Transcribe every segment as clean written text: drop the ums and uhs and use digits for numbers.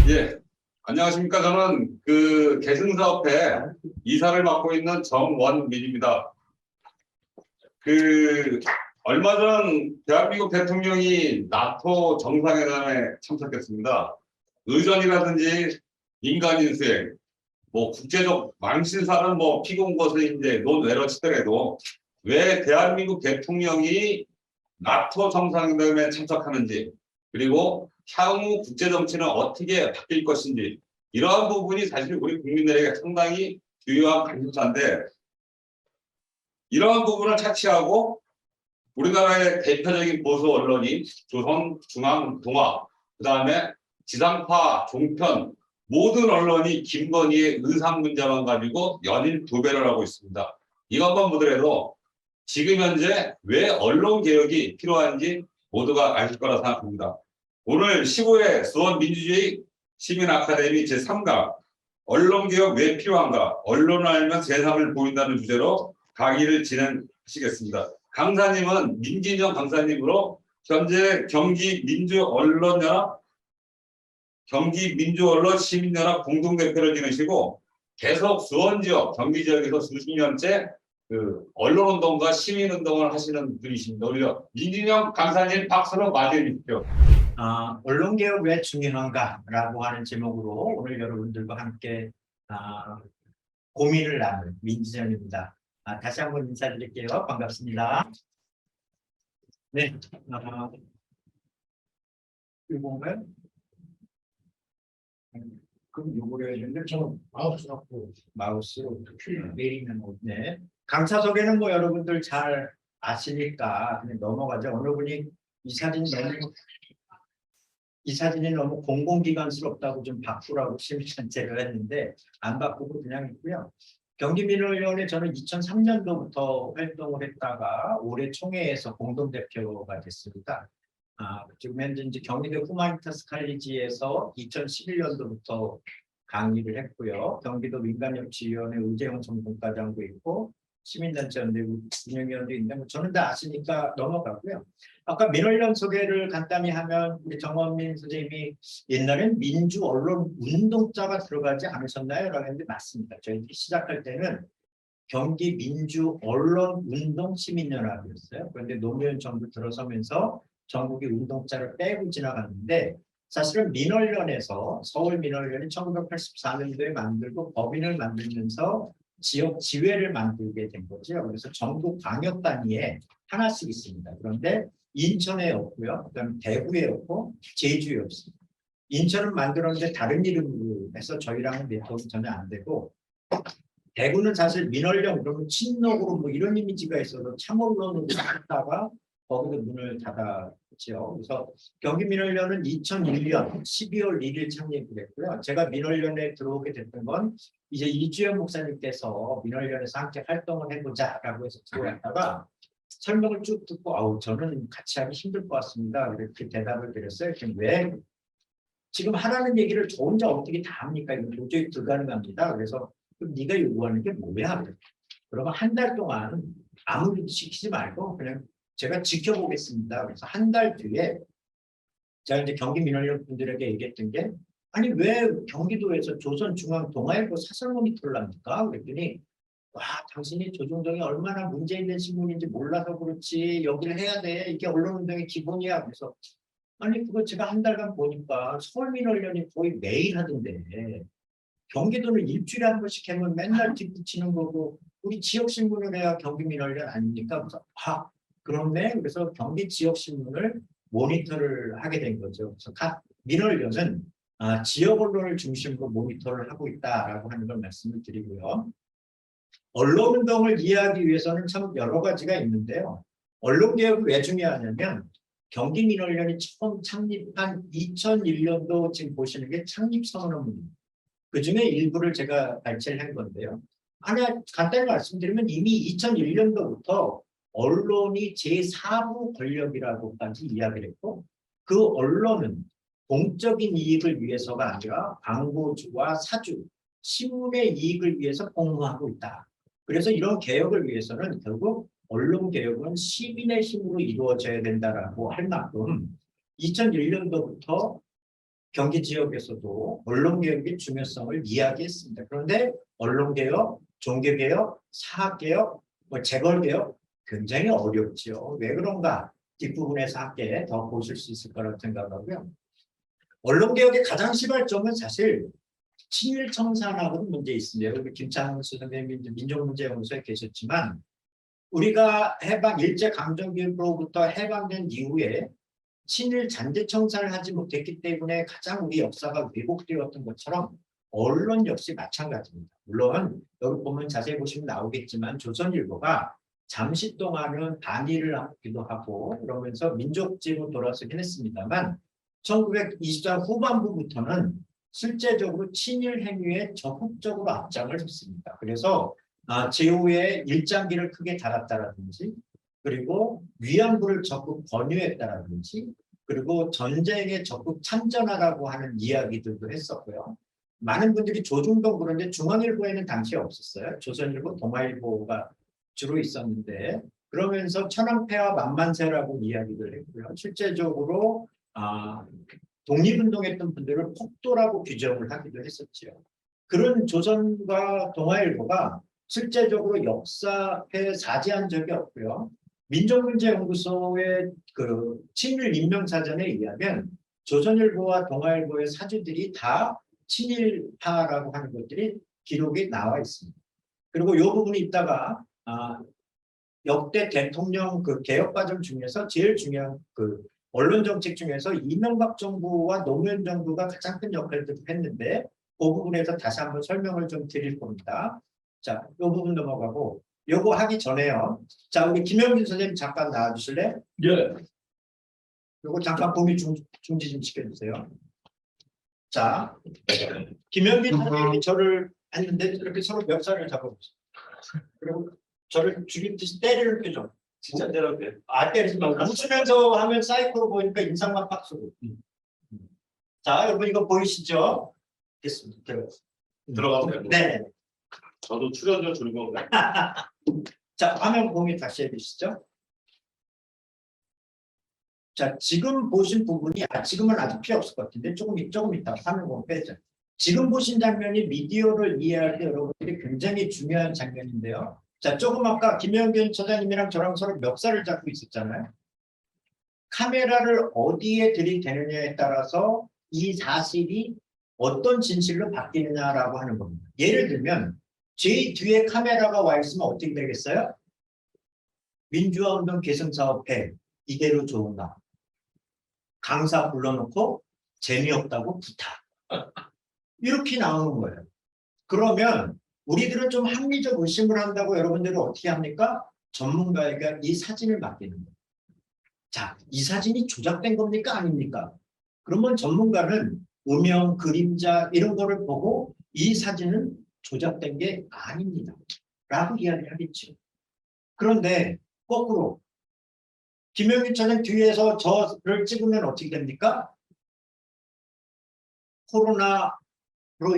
예, 안녕하십니까. 저는 계승사업회 이사를 맡고 있는 정원민입니다. 얼마 전 대한민국 대통령이 나토 정상회담에 참석했습니다. 의전이라든지 민간인 수행, 국제적 망신사는 피고온 것을 이제 논외로 치더라도 왜 대한민국 대통령이 나토 정상회담에 참석하는지, 그리고 향후 국제 정치는 어떻게 바뀔 것인지, 이러한 부분이 사실 우리 국민들에게 상당히 주요한 관심사인데, 이러한 부분을 차치하고 우리나라의 대표적인 보수 언론인 조선중앙동화, 그다음에 지상파, 종편 모든 언론이 김건희의 의상 문제만 가지고 연일 도배를 하고 있습니다. 이것만 보더라도 지금 현재 왜 언론 개혁이 필요한지 모두가 아실 거라 생각합니다. 오늘 15회 수원민주주의 시민아카데미 제3강 언론개혁 왜 필요한가? 언론을 알면 세상을 보인다는 주제로 강의를 진행하시겠습니다. 강사님은 민진영 강사님으로 현재 경기민주언론 시민연합 공동대표를 지내시고 계속 수원 지역, 경기 지역에서 수십 년째 언론운동과 시민운동을 하시는 분이십니다. 오히려 민진영 강사님 박수로 맞이해 주십시오. 언론개혁 왜 중요한가라고 하는 제목으로 오늘 여러분들과 함께 고민을 나눌 민지정입니다. 다시 한번 인사드릴게요. 반갑습니다. 네, 이거는 그럼 요거를 해야 되는데 저는 마우스로 내리면 네. 강사 소개는 여러분들 잘 아시니까 그냥 넘어가죠. 어느 분이 이 사진이 너무 공공기관스럽다고 좀 바꾸라고 심의전제를 했는데 안 바꾸고 그냥 있고요. 경기민원위원회 저는 2003년도부터 활동을 했다가 올해 총회에서 공동대표가 됐습니다. 지금 현재 이제 경기도 후마니타스 칼리지에서 2011년도부터 강의를 했고요. 경기도 민간협치위원회 의재원 전문가장도 있고 시민단체연대 운영위원도 있는데 저는 다 아시니까 넘어가고요. 아까 민원련 소개를 간단히 하면 우리 정원민 선생님이 옛날엔 민주 언론 운동자가 들어가지 않으셨나요? 라고 했는데 맞습니다. 저희 시작할 때는 경기 민주 언론 운동 시민연합이었어요. 그런데 노무현 정부 들어서면서 전국이 운동자를 빼고 지나갔는데 사실은 민원련에서 서울 민원련이 1984년도에 만들고 법인을 만들면서 지역 지회를 만들게 된 거죠. 그래서 전국 광역 단위에 하나씩 있습니다. 그런데 인천에 없고요. 그다음에 대구에 없고 제주에 없습니다. 인천은 만들었는데 다른 이름으로 해서 저희랑은 네트워크 전혀 안 되고 대구는 사실 민원련 그러면 친노으로 이런 이미지가 있어서 참언론으로 했다가 거기도 문을 닫았죠. 그래서 경기민원련은 2001년 12월 1일 창립이 됐고요. 제가 민원련에 들어오게 됐던 건 이제 이주연 목사님께서 민원련에서 함께 활동을 해보자라고 해서 들어왔다가 설명을 쭉 듣고 저는 같이 하기 힘들 것 같습니다. 이렇게 대답을 드렸어요. 왜 지금 하라는 얘기를 저 혼자 어떻게 다 합니까? 이거 도저히 불가능합니다. 그래서 그럼 네가 요구하는 게 뭐야? 그러면 한 달 동안 아무 일도 시키지 말고 그냥 제가 지켜보겠습니다. 그래서 한 달 뒤에 제가 이제 경기민원련 분들에게 얘기했던 게 아니 왜 경기도에서 조선중앙동아일보 사설 모니터를 합니까? 그랬더니 와 당신이 조중동이 얼마나 문제 있는 신문인지 몰라서 그렇지 여기를 해야 돼. 이게 언론운동의 기본이야. 그래서 아니 그거 제가 한 달간 보니까 서울민원련이 거의 매일 하던데 경기도는 일주일에 한 번씩 하면 맨날 뒷붙이는 거고 우리 지역신문을 해야 경기민원련 아닙니까? 그래서 그렇네. 그래서 경기 지역신문을 모니터를 하게 된 거죠. 그래서 각 민원련은 지역 언론을 중심으로 모니터를 하고 있다라고 하는 걸 말씀을 드리고요. 언론운동을 이해하기 위해서는 참 여러 가지가 있는데요. 언론개혁이 왜 중요하냐면 경기민원련이 처음 창립한 2001년도 지금 보시는 게 창립선언문입니다. 그중에 일부를 제가 발췌를 한 건데요. 간단히 말씀드리면 이미 2001년도부터 언론이 제4부 권력이라고까지 이야기를 했고 그 언론은 공적인 이익을 위해서가 아니라 광고주와 사주, 신문의 이익을 위해서 공부하고 있다. 그래서 이런 개혁을 위해서는 결국 언론개혁은 시민의 힘으로 이루어져야 된다라고 할 만큼 2001년도부터 경기 지역에서도 언론개혁의 중요성을 이야기했습니다. 그런데 언론개혁, 종교개혁, 사학개혁, 재벌개혁 굉장히 어렵죠. 왜 그런가? 뒷부분에서 함께 더 보실 수 있을 거라고 생각하고요. 언론개혁의 가장 시발점은 사실 친일청산하고는 문제 있습니다. 여기 김창수 선생님이 민족문제연구소에 계셨지만 우리가 일제강점기로부터 해방된 이후에 친일 잔재 청산을 하지 못했기 때문에 가장 우리 역사가 왜곡되었던 것처럼 언론 역시 마찬가지입니다. 물론 여기 보면 자세히 보시면 나오겠지만 조선일보가 잠시 동안은 반일을 하기도 하고 그러면서 민족지로 돌아서긴 했습니다만 1920년 후반부부터는 실제적으로 친일 행위에 적극적으로 앞장을 섰습니다. 그래서 제후에 일장기를 크게 달았다라든지 그리고 위안부를 적극 권유했다라든지 그리고 전쟁에 적극 참전하라고 하는 이야기들도 했었고요. 많은 분들이 조중동 그런데 중앙일보에는 당시에 없었어요. 조선일보, 동아일보가 주로 있었는데 그러면서 천황폐하 만만세라고 이야기를 했고요. 실제적으로 독립운동했던 분들을 폭도라고 규정을 하기도 했었죠. 그런 조선과 동아일보가 실제적으로 역사에 사죄한 적이 없고요. 민족문제연구소의 그 친일 인명사전에 의하면 조선일보와 동아일보의 사주들이 다 친일파라고 하는 것들이 기록이 나와 있습니다. 그리고 이 부분이 있다가 역대 대통령 그 개혁 과정 중에서 제일 중요한 그 언론 정책 중에서 이명박 정부와 노무현 정부가 가장 큰 역할을 했는데 그 부분에서 다시 한번 설명을 좀 드릴 겁니다. 자, 이 부분 넘어가고 요거 하기 전에요. 자, 우리 김영진 선생님 잠깐 나와주실래? 예. 요거 잠깐 공유 중지 좀 시켜주세요. 자, 김영진 선생님이 저를 했는데 이렇게 서로 멱살을 잡아보세요. 그리고 저를 죽이듯이 때리는 표정. 진짜 때렸대. 때리지 말고 웃으면서 하면 사이코로 보니까 인상만 팍 쏘고. 자, 여러분 이거 보이시죠? 됐습니다. 들어가도 되고. 네. 저도 출연료 줄건가요? 자, 화면 공유 다시 해주시죠. 자, 지금 보신 부분이 지금은 아직 필요 없을 것 같은데 조금 이따 화면 공유 빼죠. 지금 보신 장면이 미디어를 이해할 때 여러분들이 굉장히 중요한 장면인데요. 자, 조금 아까 김영균 처장님이랑 저랑 서로 멱살을 잡고 있었잖아요. 카메라를 어디에 들이대느냐에 따라서 이 사실이 어떤 진실로 바뀌느냐라고 하는 겁니다. 예를 들면 제 뒤에 카메라가 와 있으면 어떻게 되겠어요? 민주화운동 계승사업회 이대로 좋은가? 강사 불러놓고 재미없다고 부탁. 이렇게 나오는 거예요. 그러면 우리들은 좀 합리적 의심을 한다고 여러분들은 어떻게 합니까? 전문가에게 이 사진을 맡기는 거예요. 자, 이 사진이 조작된 겁니까? 아닙니까? 그러면 전문가는 음영, 그림자 이런 거를 보고 이 사진은 조작된 게 아닙니다. 라고 이야기를 하겠죠. 그런데 거꾸로 김영균 차장 뒤에서 저를 찍으면 어떻게 됩니까? 코로나로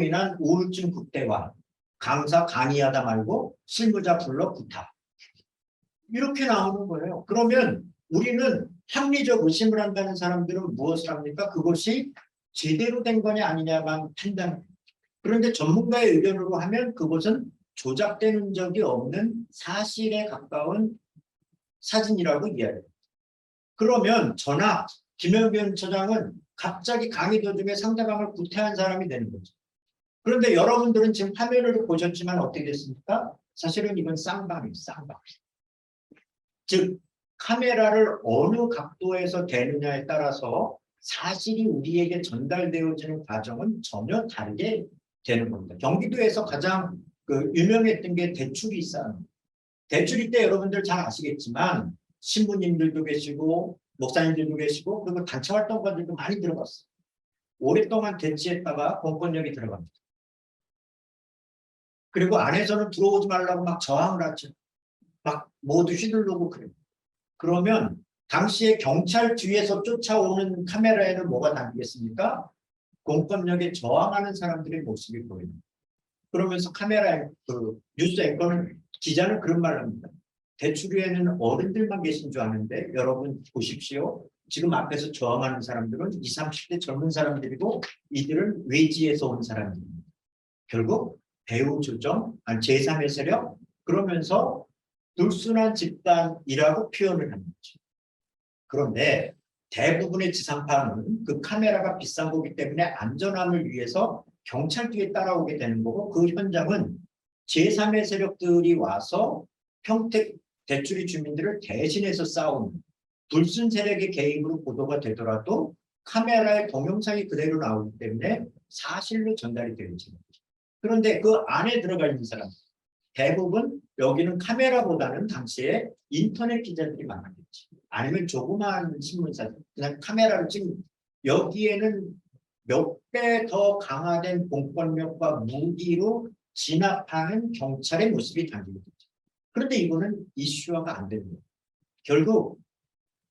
인한 우울증 극대화, 강사 강의하다 말고 실무자 불러 부탁. 이렇게 나오는 거예요. 그러면 우리는 합리적 의심을 한다는 사람들은 무엇을 합니까? 그것이 제대로 된 거냐 아니냐만 판단. 그런데 전문가의 의견으로 하면 그것은 조작되는 적이 없는 사실에 가까운 사진이라고 이해해요. 그러면 저나 김영균 처장은 갑자기 강의 도중에 상대방을 구태한 사람이 되는 거죠. 그런데 여러분들은 지금 화면을 보셨지만 어떻게 됐습니까? 사실은 이건 쌍방이에요. 쌍방. 즉 카메라를 어느 각도에서 대느냐에 따라서 사실이 우리에게 전달되어지는 과정은 전혀 다르게 되는 겁니다. 경기도에서 가장 유명했던 게 대출이 싸움. 대출이 때 여러분들 잘 아시겠지만 신부님들도 계시고 목사님들도 계시고 그리고 단체 활동가들도 많이 들어갔어요. 오랫동안 대치했다가 공권력이 들어갑니다. 그리고 안에서는 들어오지 말라고 막 저항을 하죠. 막 모두 휘둘르고 그래요. 그러면 당시에 경찰 뒤에서 쫓아오는 카메라에는 뭐가 담기겠습니까? 공권력에 저항하는 사람들의 모습이 보입니다. 그러면서 카메라에 뉴스 앵커는 기자는 그런 말을 합니다. 대출위에는 어른들만 계신 줄 아는데 여러분 보십시오. 지금 앞에서 저항하는 사람들은 20, 30대 젊은 사람들이고 이들은 외지에서 온 사람들입니다. 결국 배후 조정, 제3의 세력 그러면서 불순한 집단이라고 표현을 하는 거죠. 그런데 대부분의 지상파는 그 카메라가 비싼 거기 때문에 안전함을 위해서 경찰 뒤에 따라오게 되는 거고 그 현장은 제3의 세력들이 와서 평택 대출이 주민들을 대신해서 싸우는 불순 세력의 개입으로 보도가 되더라도 카메라의 동영상이 그대로 나오기 때문에 사실로 전달이 되는 거죠. 그런데 그 안에 들어가 있는 사람 대부분 여기는 카메라보다는 당시에 인터넷 기자들이 많았겠지. 아니면 조그마한 신문사 그냥 카메라를 찍는 여기에는 몇 배 더 강화된 공권력과 무기로 진압하는 경찰의 모습이 담기게 되죠. 그런데 이거는 이슈화가 안 되는 거예요. 결국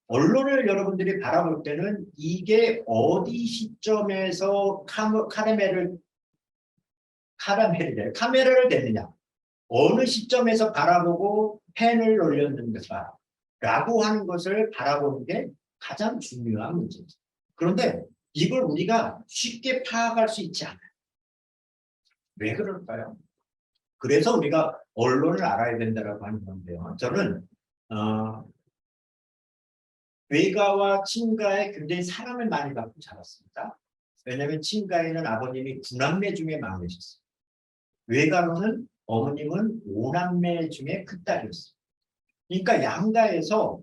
언론을 여러분들이 바라볼 때는 이게 어디 시점에서 카메라를 댔느냐 어느 시점에서 바라보고 펜을 올렸는가 라고 하는 것을 바라보는 게 가장 중요한 문제죠. 그런데 이걸 우리가 쉽게 파악할 수 있지 않아요. 왜 그럴까요? 그래서 우리가 언론을 알아야 된다고 하는 건데요. 저는 외가와 친가에 굉장히 사랑을 많이 받고 자랐습니다. 왜냐하면 친가에는 아버님이 9남매 중에 막내셨어요. 외가로는 어머님은 5남매 중에 큰딸이었어요. 그러니까 양가에서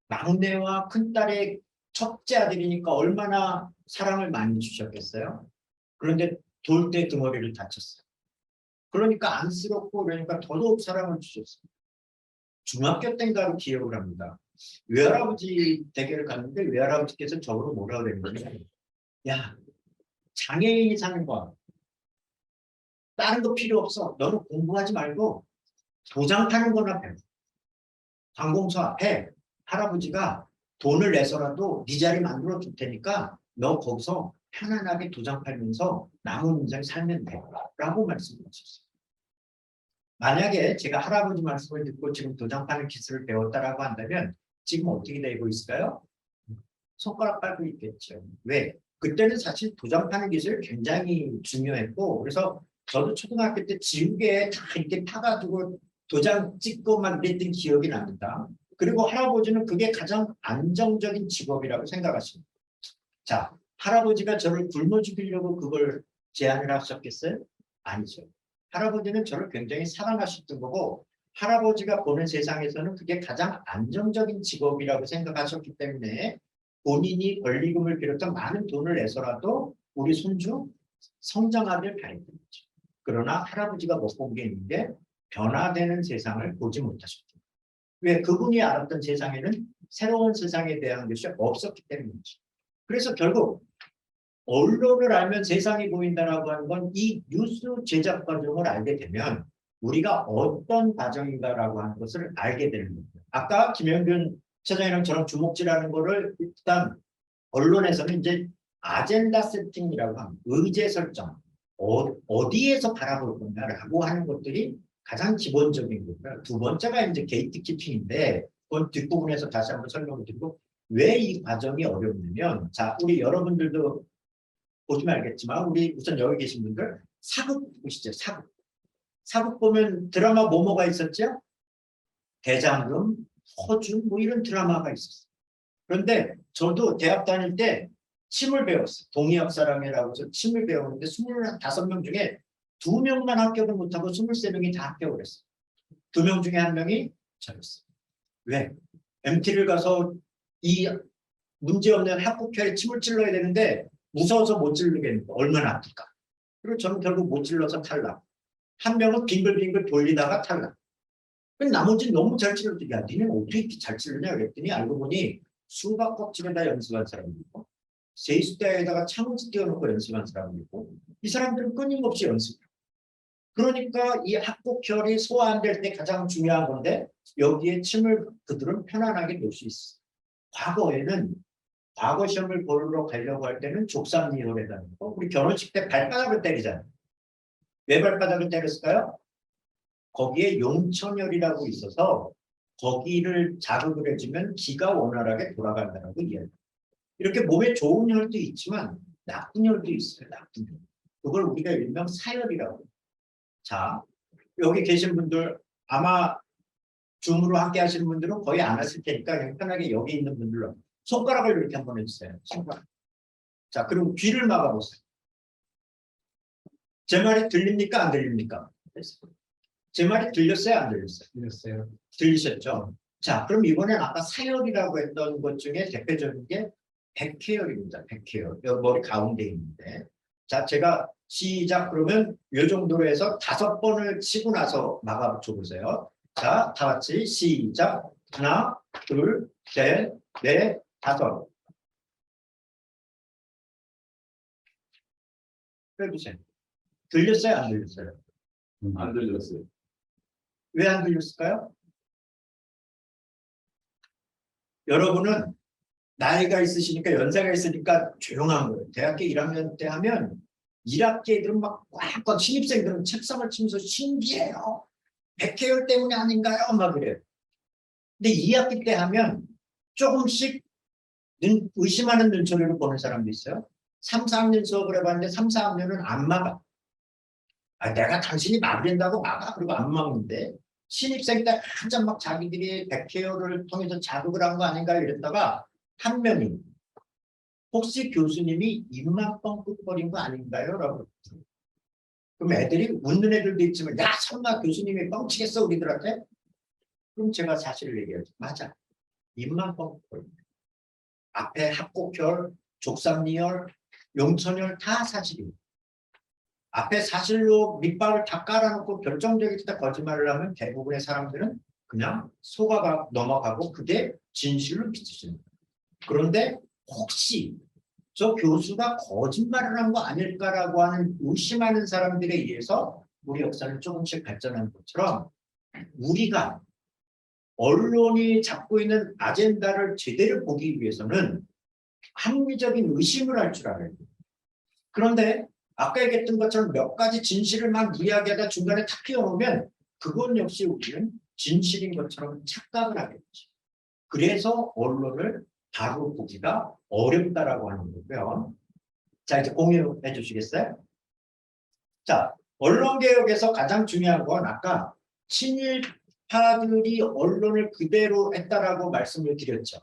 막내와 큰딸의 첫째 아들이니까 얼마나 사랑을 많이 주셨겠어요. 그런데 돌 때 등허리를 다쳤어요. 그러니까 안쓰럽고 그러니까 더더욱 사랑을 주셨어요. 중학교 때인가로 기억을 합니다. 외할아버지 댁을 갔는데 외할아버지께서 저보고 뭐라고 그랬냐면 야 장애인이 사는 거야. 다른 거 필요 없어. 너는 공부하지 말고 도장 파는 거나 배워. 관공서 앞에 할아버지가 돈을 내서라도 네 자리 만들어 줄 테니까 너 거기서 편안하게 도장 팔면서 남은 인생 살면 돼. 라고 말씀하셨어요. 만약에 제가 할아버지 말씀을 듣고 지금 도장 파는 기술을 배웠다라고 한다면 지금 어떻게 되고 있을까요? 손가락 빨고 있겠죠. 왜? 그때는 사실 도장 파는 기술이 굉장히 중요했고 그래서 저도 초등학교 때 지우개에 다 이렇게 파가지고 도장 찍고 막 이랬던 기억이 납니다. 그리고 할아버지는 그게 가장 안정적인 직업이라고 생각하십니다. 자, 할아버지가 저를 굶어 죽이려고 그걸 제안을 하셨겠어요? 아니죠. 할아버지는 저를 굉장히 사랑하셨던 거고 할아버지가 보는 세상에서는 그게 가장 안정적인 직업이라고 생각하셨기 때문에 본인이 권리금을 비롯한 많은 돈을 내서라도 우리 손주 성장하길 바랬던 거죠. 그러나 할아버지가 못 본 게 있는데 변화되는 세상을 보지 못하셨죠. 왜? 그분이 알았던 세상에는 새로운 세상에 대한 것이 없었기 때문이죠. 그래서 결국 언론을 알면 세상이 보인다라고 하는 건 이 뉴스 제작 과정을 알게 되면 우리가 어떤 과정인가라고 하는 것을 알게 되는 겁니다. 아까 김영균 차장이랑 저랑 주목질하는 거를 일단 언론에서는 이제 아젠다 세팅이라고 합니다. 의제 설정. 어디에서 바라볼 건가라고 하는 것들이 가장 기본적인 거고요. 두 번째가 이제 게이트 키핑인데 그건 뒷부분에서 다시 한번 설명을 드리고 왜 이 과정이 어렵냐면 자 우리 여러분들도 보시면 알겠지만 우리 우선 여기 계신 분들 사극 보시죠. 사극. 사극 보면 드라마 뭐가 있었죠? 대장금, 허준 뭐 이런 드라마가 있었어요. 그런데 저도 대학 다닐 때 침을 배웠어요. 동의학 사랑이라고 해서 침을 배웠는데 25명 중에 2명만 합격을 못하고 23명이 다 합격을 했어요. 2명 중에 1명이 저였어요. 왜? MT를 가서 이 문제없는 학국회에 침을 찔러야 되는데 무서워서 못 찌르겠는데 얼마나 아플까. 그리고 저는 결국 못 찔러서 탈락. 1명은 빙글빙글 돌리다가 탈락. 나머지는 너무 잘 찔렀더니 야 니는 어떻게 이렇게 잘 찔르냐 그랬더니 알고 보니 수박 껍질에다 연습한 사람이 있고 세수대에다가 창문지 띄워놓고 연습한 사람이 있고 이 사람들은 끊임없이 연습해요. 그러니까 이 학국혈이 소화될 때 가장 중요한 건데 여기에 침을 그들은 편안하게 놓을 수 있어요. 과거에는 과거 시험을 보러 가려고 할 때는 족삼리홀에다는 거 우리 결혼식 때 발바닥을 때리잖아요. 왜 발바닥을 때렸을까요? 거기에 용천혈이라고 있어서 거기를 자극을 해주면 기가 원활하게 돌아간다고 이야기합니다. 이렇게 몸에 좋은 혈도 있지만 나쁜 혈도 있어요. 나쁜 혈. 그걸 우리가 일명 사혈이라고 해요. 자, 여기 계신 분들 아마 줌으로 함께 하시는 분들은 거의 안 하실 테니까 그냥 편하게 여기 있는 분들로 손가락을 이렇게 한번 해주세요. 손가락. 자, 그리고 귀를 막아보세요. 제 말이 들립니까? 안 들립니까? 제 말이 들렸어요? 안 들렸어요? 들렸어요. 들리셨죠? 자, 그럼 이번엔 아까 사혈이라고 했던 것 중에 대표적인 게 백회혈입니다. 백회혈. 여기 머리 가운데 있는데. 자, 제가 시작 그러면 이 정도로 해서 5번을 치고 나서 막아줘 보세요. 자, 다 같이 시작. 하나, 둘, 셋, 넷, 5. 해보세요. 들렸어요? 안 들렸어요? 안 들렸어요. 왜 안 들렸을까요? 여러분은 나이가 있으시니까 연세가 있으니까 조용한 거예요. 대학교 1학년 때 하면 1학기 애들은 막 꽉꽉 신입생들은 책상을 치면서 신기해요. 백회열 때문에 아닌가요? 막 그래요. 근데 2학기 때 하면 조금씩 의심하는 눈초리로 보는 사람도 있어요. 3, 4학년 수업을 해봤는데 3, 4학년은 안 막아. 아, 내가 당신이 막으린다고 막아. 그리고 안 막는데 신입생 때 한참 막 자기들이 백회열을 통해서 자극을 한 거 아닌가 이랬다가 한 명이 혹시 교수님이 입만 뻥끗거린 거 아닌가요? 라고. 그럼 애들이 웃는 애들도 있지만 야 설마 교수님이 뻥치겠어 우리들한테? 그럼 제가 사실을 얘기하죠. 맞아. 입만 뻥끗거린 앞에 합곡혈, 족삼리혈, 용천혈 다 사실입니다. 앞에 사실로 밑밥을 다 깔아놓고 결정적일 때 거짓말을 하면 대부분의 사람들은 그냥 속아가 넘어가고 그게 진실로 비춰집니다. 그런데 혹시 저 교수가 거짓말을 한 거 아닐까라고 하는 의심하는 사람들에 의해서 우리 역사는 조금씩 발전한 것처럼 우리가 언론이 잡고 있는 아젠다를 제대로 보기 위해서는 합리적인 의심을 할 줄 알아야 돼요. 그런데 아까 얘기했던 것처럼 몇 가지 진실을 막 이야기하다 중간에 탁 끼워놓으면 그건 역시 우리는 진실인 것처럼 착각을 하게 되죠. 그래서 언론을 바로 보기가 어렵다라고 하는 거고요. 자, 이제 공유해 주시겠어요? 자, 언론개혁에서 가장 중요한 건 아까 친일파들이 언론을 그대로 했다라고 말씀을 드렸죠.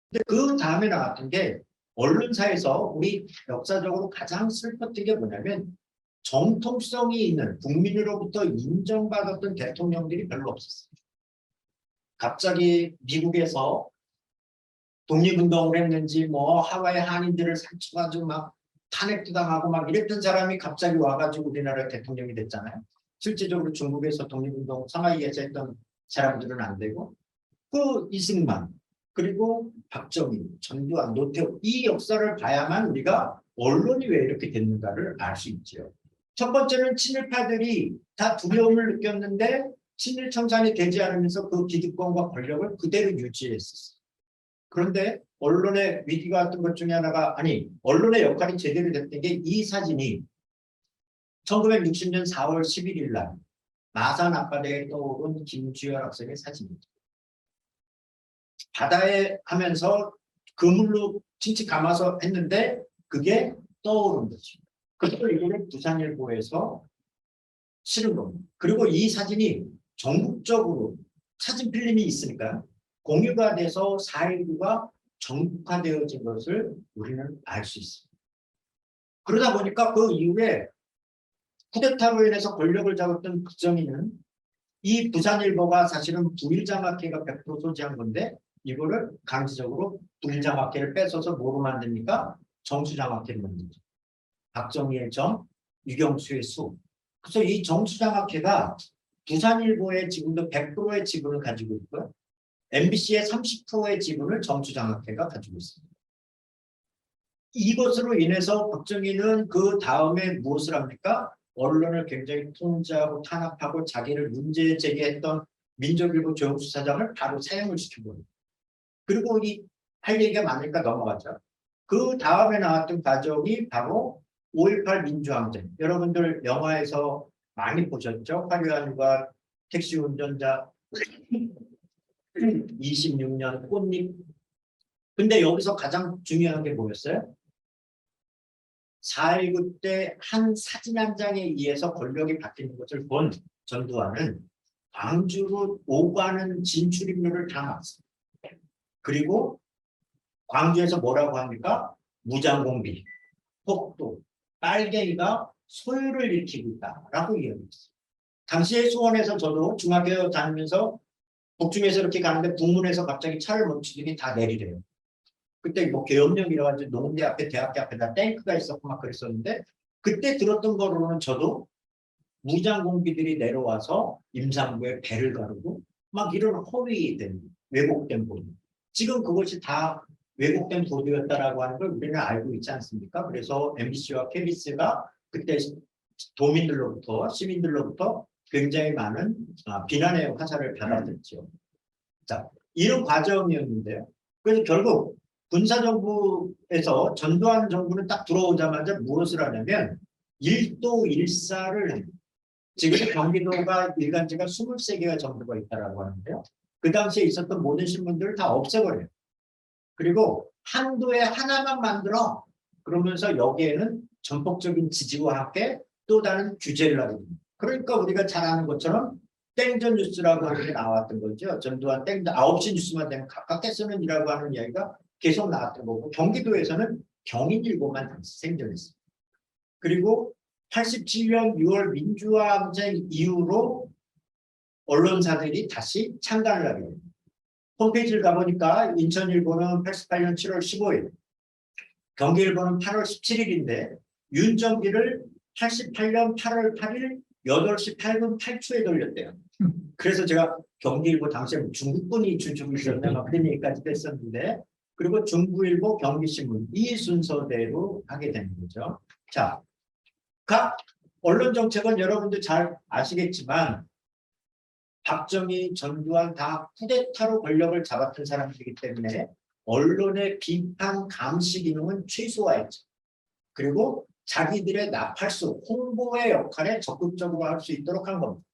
근데 그 다음에 나왔던 게 언론사에서 우리 역사적으로 가장 슬펐던 게 뭐냐면 정통성이 있는 국민으로부터 인정받았던 대통령들이 별로 없었어요. 갑자기 미국에서 독립운동을 했는지 뭐 하와이 한인들을 살쳐가지고 막 탄핵도 당하고 막 이랬던 사람이 갑자기 와가지고 우리나라 대통령이 됐잖아요. 실제적으로 중국에서 독립운동 상하이에서 했던 사람들은 안 되고 그 이승만 그리고 박정희, 전두환, 노태우 이 역사를 봐야만 우리가 언론이 왜 이렇게 됐는가를 알 수 있죠. 첫 번째는 친일파들이 다 두려움을 느꼈는데 친일 청산이 되지 않으면서 그 기득권과 권력을 그대로 유지했었어요. 그런데 언론의 위기가 왔던 것 중에 하나가 아니 언론의 역할이 제대로 됐던 게 이 사진이 1960년 4월 11일 날 마산 앞바다에 떠오른 김주열 학생의 사진입니다. 바다에 하면서 그물로 칭칭 감아서 했는데 그게 떠오른 거죠. 그래서 이거를 부산일보에서 실은 겁니다. 그리고 이 사진이 전국적으로 사진 필름이 있으니까 공유가 돼서 4.19가 전국화되어진 것을 우리는 알 수 있습니다. 그러다 보니까 그 이후에 쿠데타로 인해서 권력을 잡았던 박정희는 이 부산일보가 사실은 부일장학회가 100% 소지한 건데 이거를 강제적으로 부일장학회를 뺏어서 뭐로 만듭니까? 정수장학회를 만들죠. 박정희의 정, 유경수의 수. 그래서 이 정수장학회가 부산일보의 지금도 100%의 지분을 가지고 있고요. MBC의 30%의 지분을 정수장학회가 가지고 있습니다. 이것으로 인해서 박정희는 그 다음에 무엇을 합니까? 언론을 굉장히 통제하고 탄압하고 자기를 문제 제기했던 민족일보 조영수 사장을 바로 사형을 시켜버립니다. 그리고 할 얘기가 많으니까 넘어가죠. 그 다음에 나왔던 과정이 바로 5.18 민주항쟁. 여러분들 영화에서 많이 보셨죠? 화려한과 택시 운전자 26년 꽃잎 근데 여기서 가장 중요한 게 뭐였어요? 4.19 때 한 사진 한 장에 의해서 권력이 바뀌는 것을 본 전두환은 광주로 오가는 진출입로를 다 막습니다. 그리고 광주에서 뭐라고 합니까? 무장공비, 폭도, 빨갱이가 소요를 일으키고 있다라고 이야기했어요. 당시에 수원에서 저도 중학교 다니면서 북중에서 이렇게 가는데 북문에서 갑자기 차를 멈추더니 다 내리래요. 그때 뭐 계엄령이라 가지고 농대 앞에 대학교 앞에다 탱크가 있었고 막 그랬었는데 그때 들었던 거로는 저도 무장공비들이 내려와서 임산부의 배를 가르고 막 이런 허위된 왜곡된 보도. 지금 그것이 다 왜곡된 보도였다라고 하는 걸 우리는 알고 있지 않습니까? 그래서 MBC와 KBS가 그때 도민들로부터 시민들로부터 굉장히 많은 비난의 화살을 받았었죠. 자, 이런 과정이었는데요. 그래서 결국 군사정부에서 전두환 정부는 딱 들어오자마자 무엇을 하냐면 일도 일사를 합니다. 지금 경기도가 일간지가 23개가 정도가 있다라고 하는데요. 그 당시에 있었던 모든 신문들을 다 없애버려요. 그리고 한도에 하나만 만들어 그러면서 여기에는 전폭적인 지지와 함께 또 다른 규제를 하게 됩니다. 그러니까 우리가 잘 아는 것처럼 땡전 뉴스라고 하는 게 나왔던 거죠. 전두환 땡전 9시 뉴스만 되면 가깝게 쓰는이라고 하는 이야기가 계속 나왔던 거고 경기도에서는 경인일보만 생존했습니다. 그리고 87년 6월 민주화항쟁 이후로 언론사들이 다시 창단을 하게 됩니다. 홈페이지를 가보니까 인천일보는 88년 7월 15일, 경기일보는 8월 17일인데 윤정기를 88년 8월 8일 8시 8분 8초에 돌렸대요. 그래서 제가 경기일보 당시에 중국분이 주주고 있었나 막 그런 얘기까지도 했었는데 그리고 중부일보, 경기신문 이 순서대로 하게 되는 거죠. 자, 각 언론 정책은 여러분들 잘 아시겠지만 박정희, 전두환 다 쿠데타로 권력을 잡았던 사람들이기 때문에 언론의 비판 감시 기능은 최소화했죠. 그리고 자기들의 나팔수, 홍보의 역할에 적극적으로 할 수 있도록 한 겁니다.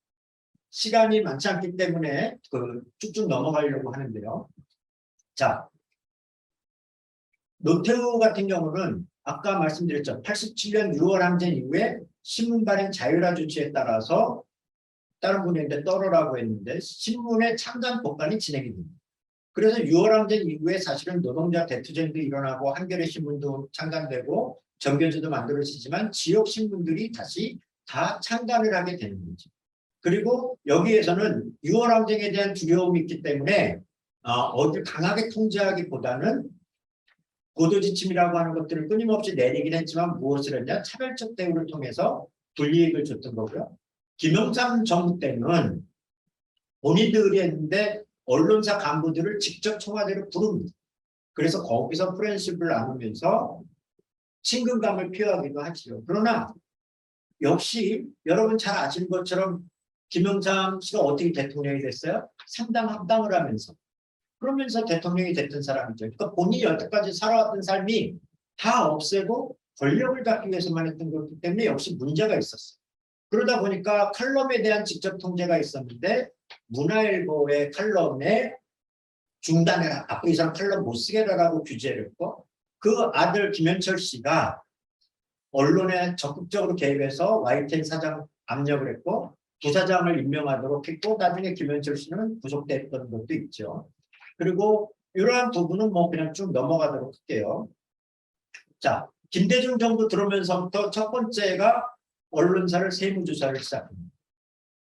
시간이 많지 않기 때문에 쭉쭉 넘어가려고 하는데요. 자, 노태우 같은 경우는 아까 말씀드렸죠. 87년 6월 항쟁 이후에 신문 발행 자율화 조치에 따라서 다른 분인데 떨어라고 했는데 신문의 창단 법관이 진행이 됩니다. 그래서 6월 항쟁 이후에 사실은 노동자 대투쟁도 일어나고 한겨레 신문도 창단되고 정교지도 만들어지지만 지역 신문들이 다시 다 창단을 하게 되는 거죠. 그리고 여기에서는 6월 항쟁에 대한 두려움이 있기 때문에 어딜 강하게 통제하기보다는 고도지침이라고 하는 것들을 끊임없이 내리긴 했지만 무엇을 했냐? 차별적 대우를 통해서 불이익을 줬던 거고요. 김영삼 정부 때는 본인들이 했는데 언론사 간부들을 직접 청와대로 부릅니다. 그래서 거기서 프렌십을 나누면서 친근감을 표하기도 하죠. 그러나 역시 여러분 잘 아시는 것처럼 김영삼 씨가 어떻게 대통령이 됐어요? 상당 합당을 하면서. 그러면서 대통령이 됐던 사람이죠. 그러니까 본인이 여태까지 살아왔던 삶이 다 없애고 권력을 갖기 위해서만 했던 거기 때문에 역시 문제가 있었어요. 그러다 보니까 칼럼에 대한 직접 통제가 있었는데 문화일보의 칼럼에 중단해라. 앞으로 이상 칼럼 못 쓰게 하라고 규제를 했고 그 아들 김현철 씨가 언론에 적극적으로 개입해서 YTN 사장 압력을 했고 부사장을 임명하도록 했고 나중에 김현철 씨는 구속됐던 것도 있죠. 그리고 이러한 부분은 뭐 그냥 쭉 넘어가도록 할게요. 자, 김대중 정부 들어오면서부터 첫 번째가 언론사를 세무조사를 시작합니다.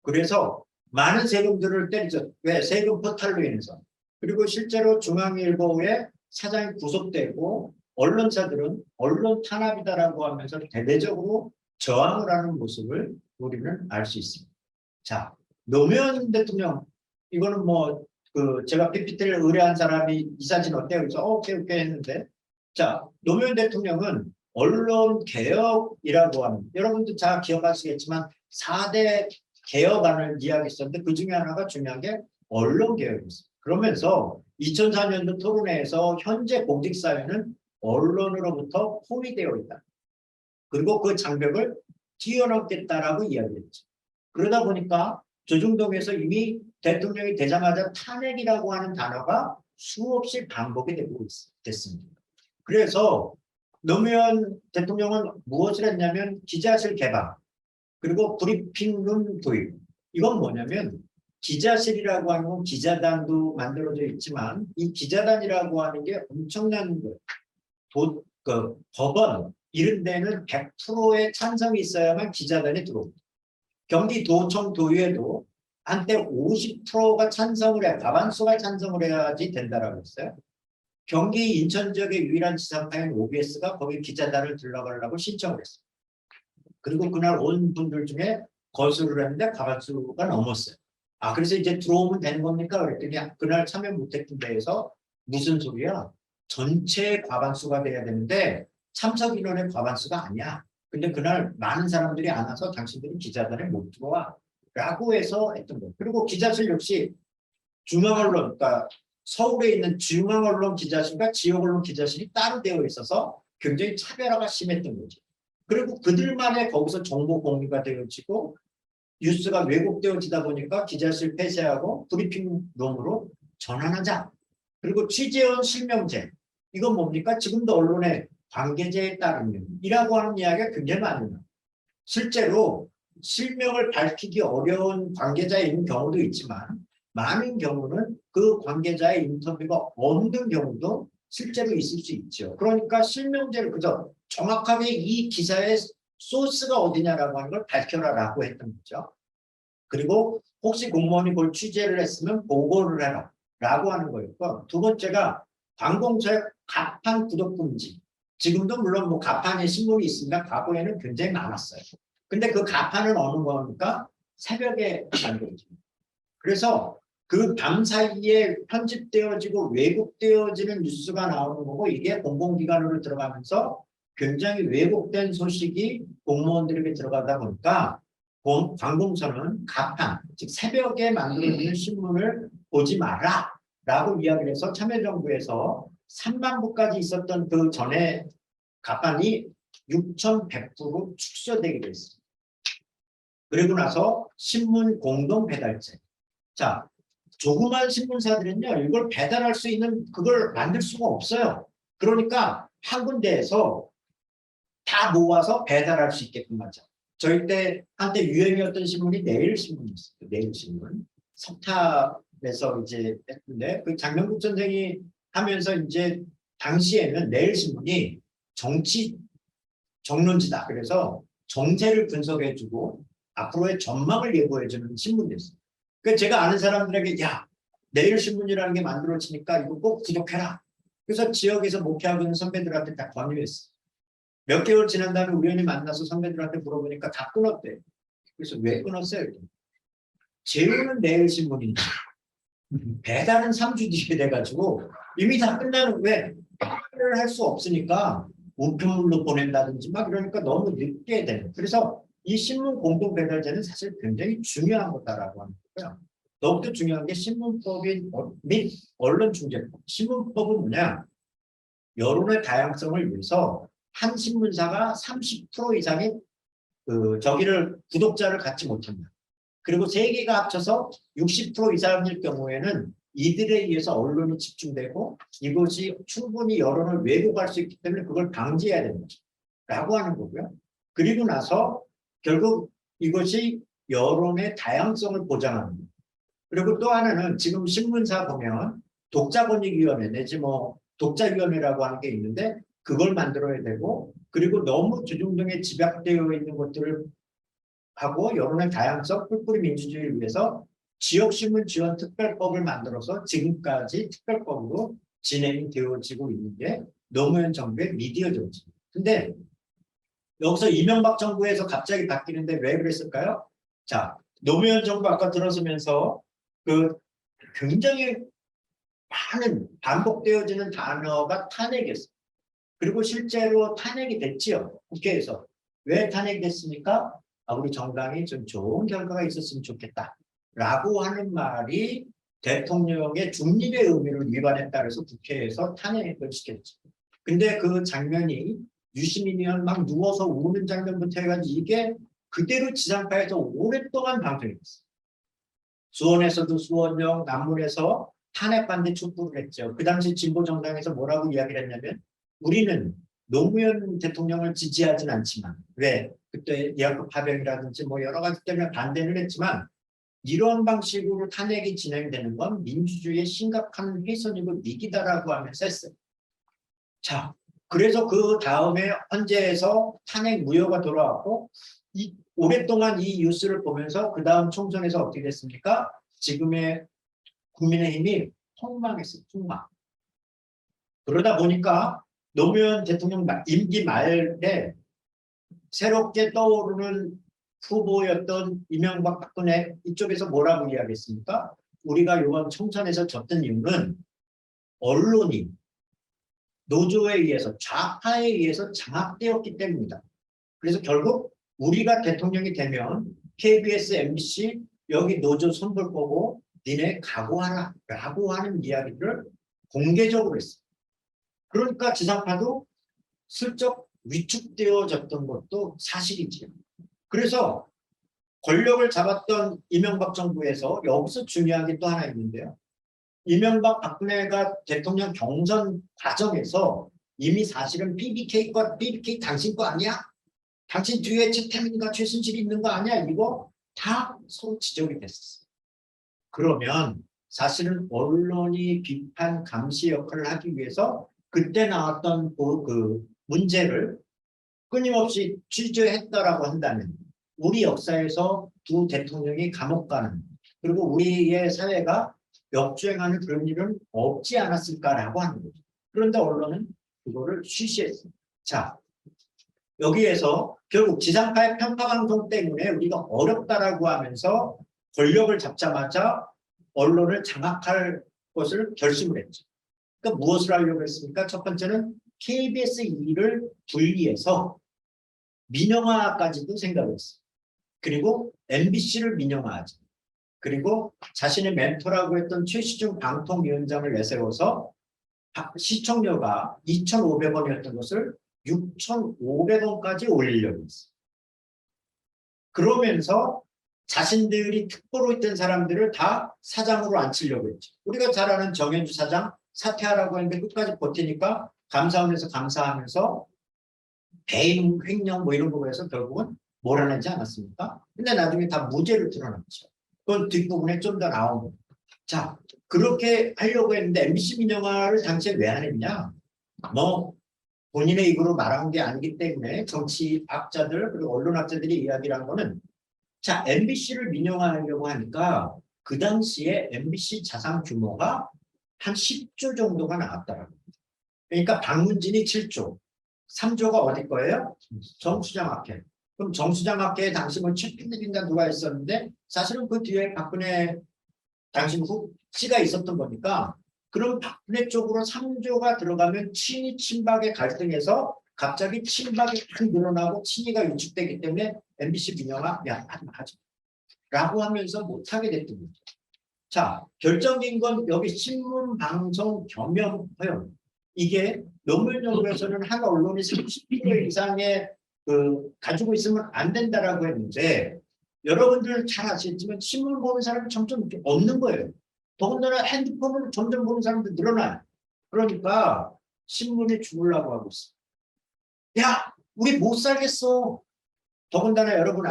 그래서 많은 세금들을 때리죠. 왜? 세금 포탈로 인해서. 그리고 실제로 중앙일보의 사장이 구속되고 언론사들은 언론 탄압이다라고 하면서 대대적으로 저항을 하는 모습을 우리는 알 수 있습니다. 자, 노무현 대통령 이거는 뭐 제가 PPT를 의뢰한 사람이 이 사진 어때요? 그래서 오케이 했는데 자, 노무현 대통령은 언론 개혁이라고 하는 여러분도 잘 기억하시겠지만 4대 개혁안을 이야기했었는데 그 중에 하나가 중요한 게 언론 개혁이었습니다. 그러면서 2004년도 토론회에서 현재 공직사회는 언론으로부터 포위되어 있다. 그리고 그 장벽을 뛰어넘겠다라고 이야기했죠. 그러다 보니까 조중동에서 이미 대통령이 되자마자 탄핵이라고 하는 단어가 수없이 반복이 되고 됐습니다. 그래서 노무현 대통령은 무엇을 했냐면 기자실 개방 그리고 브리핑룸 도입. 이건 뭐냐면 기자실이라고 하는 건 기자단도 만들어져 있지만 이 기자단이라고 하는 게 엄청난 법원 이런 데는 100%의 찬성이 있어야만 기자단이 들어옵니다. 경기도청 도의회도 한때 50%가 찬성을 해 과반수가 찬성을 해야지 된다라고 했어요. 경기 인천 지역의 유일한 지상파인 OBS가 거기 기자단을 들어가려고 신청을 했어요. 그리고 그날 온 분들 중에 거수를 했는데 과반수가 넘었어요. 아, 그래서 이제 들어오면 되는 겁니까? 그랬더니 그날 참여 못했던 데에서 무슨 소리야? 전체 과반수가 돼야 되는데 참석 인원의 과반수가 아니야. 근데 그날 많은 사람들이 안 와서 당신들은 기자단에 못 들어와. 라고 해서 했던 거예요. 그리고 기자실 역시 중앙언론, 그러니까 서울에 있는 중앙언론 기자실과 지역언론 기자실이 따로 되어 있어서 굉장히 차별화가 심했던 거죠. 그리고 그들만의 거기서 정보 공유가 되어지고 뉴스가 왜곡되어지다 보니까 기자실 폐쇄하고 브리핑룸으로 전환하자. 그리고 취재원 실명제. 이건 뭡니까? 지금도 언론의 관계자에 따르면 이라고 하는 이야기가 굉장히 많아요. 실제로 실명을 밝히기 어려운 관계자에 있는 경우도 있지만 많은 경우는 그 관계자의 인터뷰가 없는 경우도 실제로 있을 수 있죠. 그러니까 실명제를 그저 정확하게 이 기사의 소스가 어디냐라고 하는 걸 밝혀라라고 했던 거죠. 그리고 혹시 공무원이 그걸 취재를 했으면 보고를 해라 라고 하는 거였고, 두 번째가 관공서의 가판 구독 금지. 지금도 물론 뭐 가판에 신문이 있으니까 과거에는 굉장히 많았어요. 근데 그 가판은 어느 거니까 새벽에 만들어집니다. 그래서 그 밤 사이에 편집되어지고 왜곡되어지는 뉴스가 나오는 거고, 이게 공공기관으로 들어가면서 굉장히 왜곡된 소식이 공무원들에게 들어가다 보니까 관공서는 가판, 즉 새벽에 만들어지는 신문을 보지 마라 라고 이야기를 해서 참여정부에서 3만 부까지 있었던 그 전에 가판이 6,100부로 축소되기로 했습니다. 그리고 나서 신문 공동 배달제. 자, 조그만 신문사들은요, 이걸 배달할 수 있는 그걸 만들 수가 없어요. 그러니까 한 군데에서 다 모아서 배달할 수 있게끔 하자. 저희 때 한때 유행이었던 신문이 내일신문이었어요. 내일신문. 석탑에서 이제 했는데 그 장명국 선생이 하면서 이제 당시에는 내일신문이 정치 정론지다. 그래서 정세를 분석해주고 앞으로의 전망을 예고해주는 신문이었어요. 그러니까 제가 아는 사람들에게 야, 내일신문이라는 게 만들어지니까 이거 꼭 구독해라. 그래서 지역에서 목회하고 있는 선배들한테 다 권유했어요. 몇 개월 지난 다음에 우연히 만나서 선배들한테 물어보니까 다 끊었대요. 그래서 왜 끊었어요? 재우는 내일신문인데 배달은 3주 뒤에 돼가지고 이미 다 끝나는 왜 배달을 할 수 없으니까 우편물로 보낸다든지 막 이러니까 너무 늦게 되는. 그래서 이 신문 공동 배달제는 사실 굉장히 중요한 거다라고 하는 거고요. 더욱더 중요한 게 신문법 및 언론중재법. 신문법은 뭐냐? 여론의 다양성을 위해서 한 신문사가 30% 이상의 저기를 구독자를 갖지 못한다. 그리고 세 개가 합쳐서 60% 이상일 경우에는 이들에 의해서 언론이 집중되고 이것이 충분히 여론을 왜곡할 수 있기 때문에 그걸 방지해야 된다. 라고 하는 거고요. 그리고 나서 결국 이것이 여론의 다양성을 보장하는 거예요. 그리고 또 하나는 지금 신문사 보면 독자권익위원회 내지 뭐 독자위원회라고 하는 게 있는데 그걸 만들어야 되고, 그리고 너무 주중동에 집약되어 있는 것들을 하고 여론의 다양성, 뿔뿔이 민주주의를 위해서 지역신문 지원 특별법을 만들어서 지금까지 특별법으로 진행이 되어지고 있는 게 노무현 정부의 미디어 정책. 근데 여기서 이명박 정부에서 갑자기 바뀌는데 왜 그랬을까요? 자, 노무현 정부 아까 들어서면서 그 굉장히 많은 반복되어지는 단어가 탄핵이었어요. 그리고 실제로 탄핵이 됐지요. 국회에서. 왜 탄핵이 됐습니까? 아, 우리 정당이 좀 좋은 결과가 있었으면 좋겠다. 라고 하는 말이 대통령의 중립의 의미를 위반했다 그래서 국회에서 탄핵을 시켰죠. 근데 그 장면이 유시민 의원 막 누워서 우는 장면부터 해가지고 이게 그대로 지상파에서 오랫동안 방송이 됐어요. 수원에서도 수원역, 남문에서 탄핵 반대 촛불을 했죠. 그 당시 진보 정당에서 뭐라고 이야기를 했냐면 우리는 노무현 대통령을 지지하진 않지만 왜 그때 예학급 파병이라든지 뭐 여러 가지 때문에 반대는 했지만 이런 방식으로 탄핵이 진행되는 건 민주주의의 심각한 훼손이고 위기다라고 하면서 했어요. 자, 그래서 그 다음에 헌재에서 탄핵 무효가 돌아왔고 오랫동안 이 뉴스를 보면서 그 다음 총선에서 어떻게 됐습니까? 지금의 국민의힘이 폭망했어요. 폭망. 그러다 보니까 노무현 대통령 임기 말에 새롭게 떠오르는 후보였던 이명박 박근혜 이쪽에서 뭐라고 이야기했습니까? 우리가 이번 총선에서 졌던 이유는 언론이 노조에 의해서 좌파에 의해서 장악되었기 때문이다. 그래서 결국 우리가 대통령이 되면 KBS, MBC 여기 노조 손볼 거고 니네 각오하라 라고 하는 이야기를 공개적으로 했어요. 그러니까 지상파도 슬쩍 위축되어졌던 것도 사실이지요. 그래서 권력을 잡았던 이명박 정부에서 여기서 중요한 게 또 하나 있는데요. 이명박 박근혜가 대통령 경선 과정에서 이미 사실은 BBK 당신 거 아니야? 당신 뒤에 최태민과 최순실이 있는 거 아니야? 이거 다 서로 지적이 됐었어요. 그러면 사실은 언론이 비판 감시 역할을 하기 위해서 그때 나왔던 그 문제를 끊임없이 취재했다라고 한다면 우리 역사에서 두 대통령이 감옥 가는 그리고 우리의 사회가 역주행하는 그런 일은 없지 않았을까라고 하는 거죠. 그런데 언론은 그거를 쉬쉬했어요. 자, 여기에서 결국 지상파의 편파방송 때문에 우리가 어렵다라고 하면서 권력을 잡자마자 언론을 장악할 것을 결심을 했죠. 그러니까 무엇을 하려고 했습니까? 첫 번째는 KBS 일을 분리해서 민영화까지도 생각을 했어요. 그리고 MBC를 민영화하죠. 그리고 자신의 멘토라고 했던 최시중 방통위원장을 내세워서 시청료가 2,500원이었던 것을 6,500원까지 올리려고 했어요. 그러면서 자신들이 특보로 있던 사람들을 다 사장으로 앉히려고 했죠. 우리가 잘 아는 정현주 사장 사퇴하라고 했는데 끝까지 버티니까 감사원에서 감사하면서 배임 횡령 뭐 이런 거로 해서 결국은 몰아내지 않았습니까? 근데 나중에 다 무죄를 드러났죠. 그건 뒷부분에 좀 더 나오고. 자, 그렇게 하려고 했는데 MBC 민영화를 당시에 왜 안 했냐? 뭐 본인의 입으로 말한 게 아니기 때문에 정치학자들 그리고 언론학자들이 이야기를 한 거는 자, MBC를 민영화하려고 하니까 그 당시에 MBC 자산 규모가 한 10조 정도가 나왔더라고요. 그러니까 방문진이 7조, 3조가 어디 거예요? 정수장학회. 그럼 정수장학회에 당시 뭐 최필립인가 누가 있었는데 사실은 그 뒤에 박근혜 당시 씨가 있었던 거니까 그럼 박근혜 쪽으로 3조가 들어가면 친이 친박의 갈등에서 갑자기 친박이 큰 늘어나고 친이가 위축되기 때문에 MBC 민영화 하지 라고 하면서 못하게 됐던 거죠. 자, 결정된 건 여기 신문, 방송, 겸용, 허용. 이게 노무현 정부에서는 한 언론이 30% 이상의 가지고 있으면 안 된다라고 했는데 여러분들 잘 아시겠지만 신문 보는 사람이 점점 없는 거예요. 더군다나 핸드폰을 점점 보는 사람들 늘어나요. 그러니까 신문이 죽으려고 하고 있어. 야, 우리 못 살겠어. 더군다나 여러분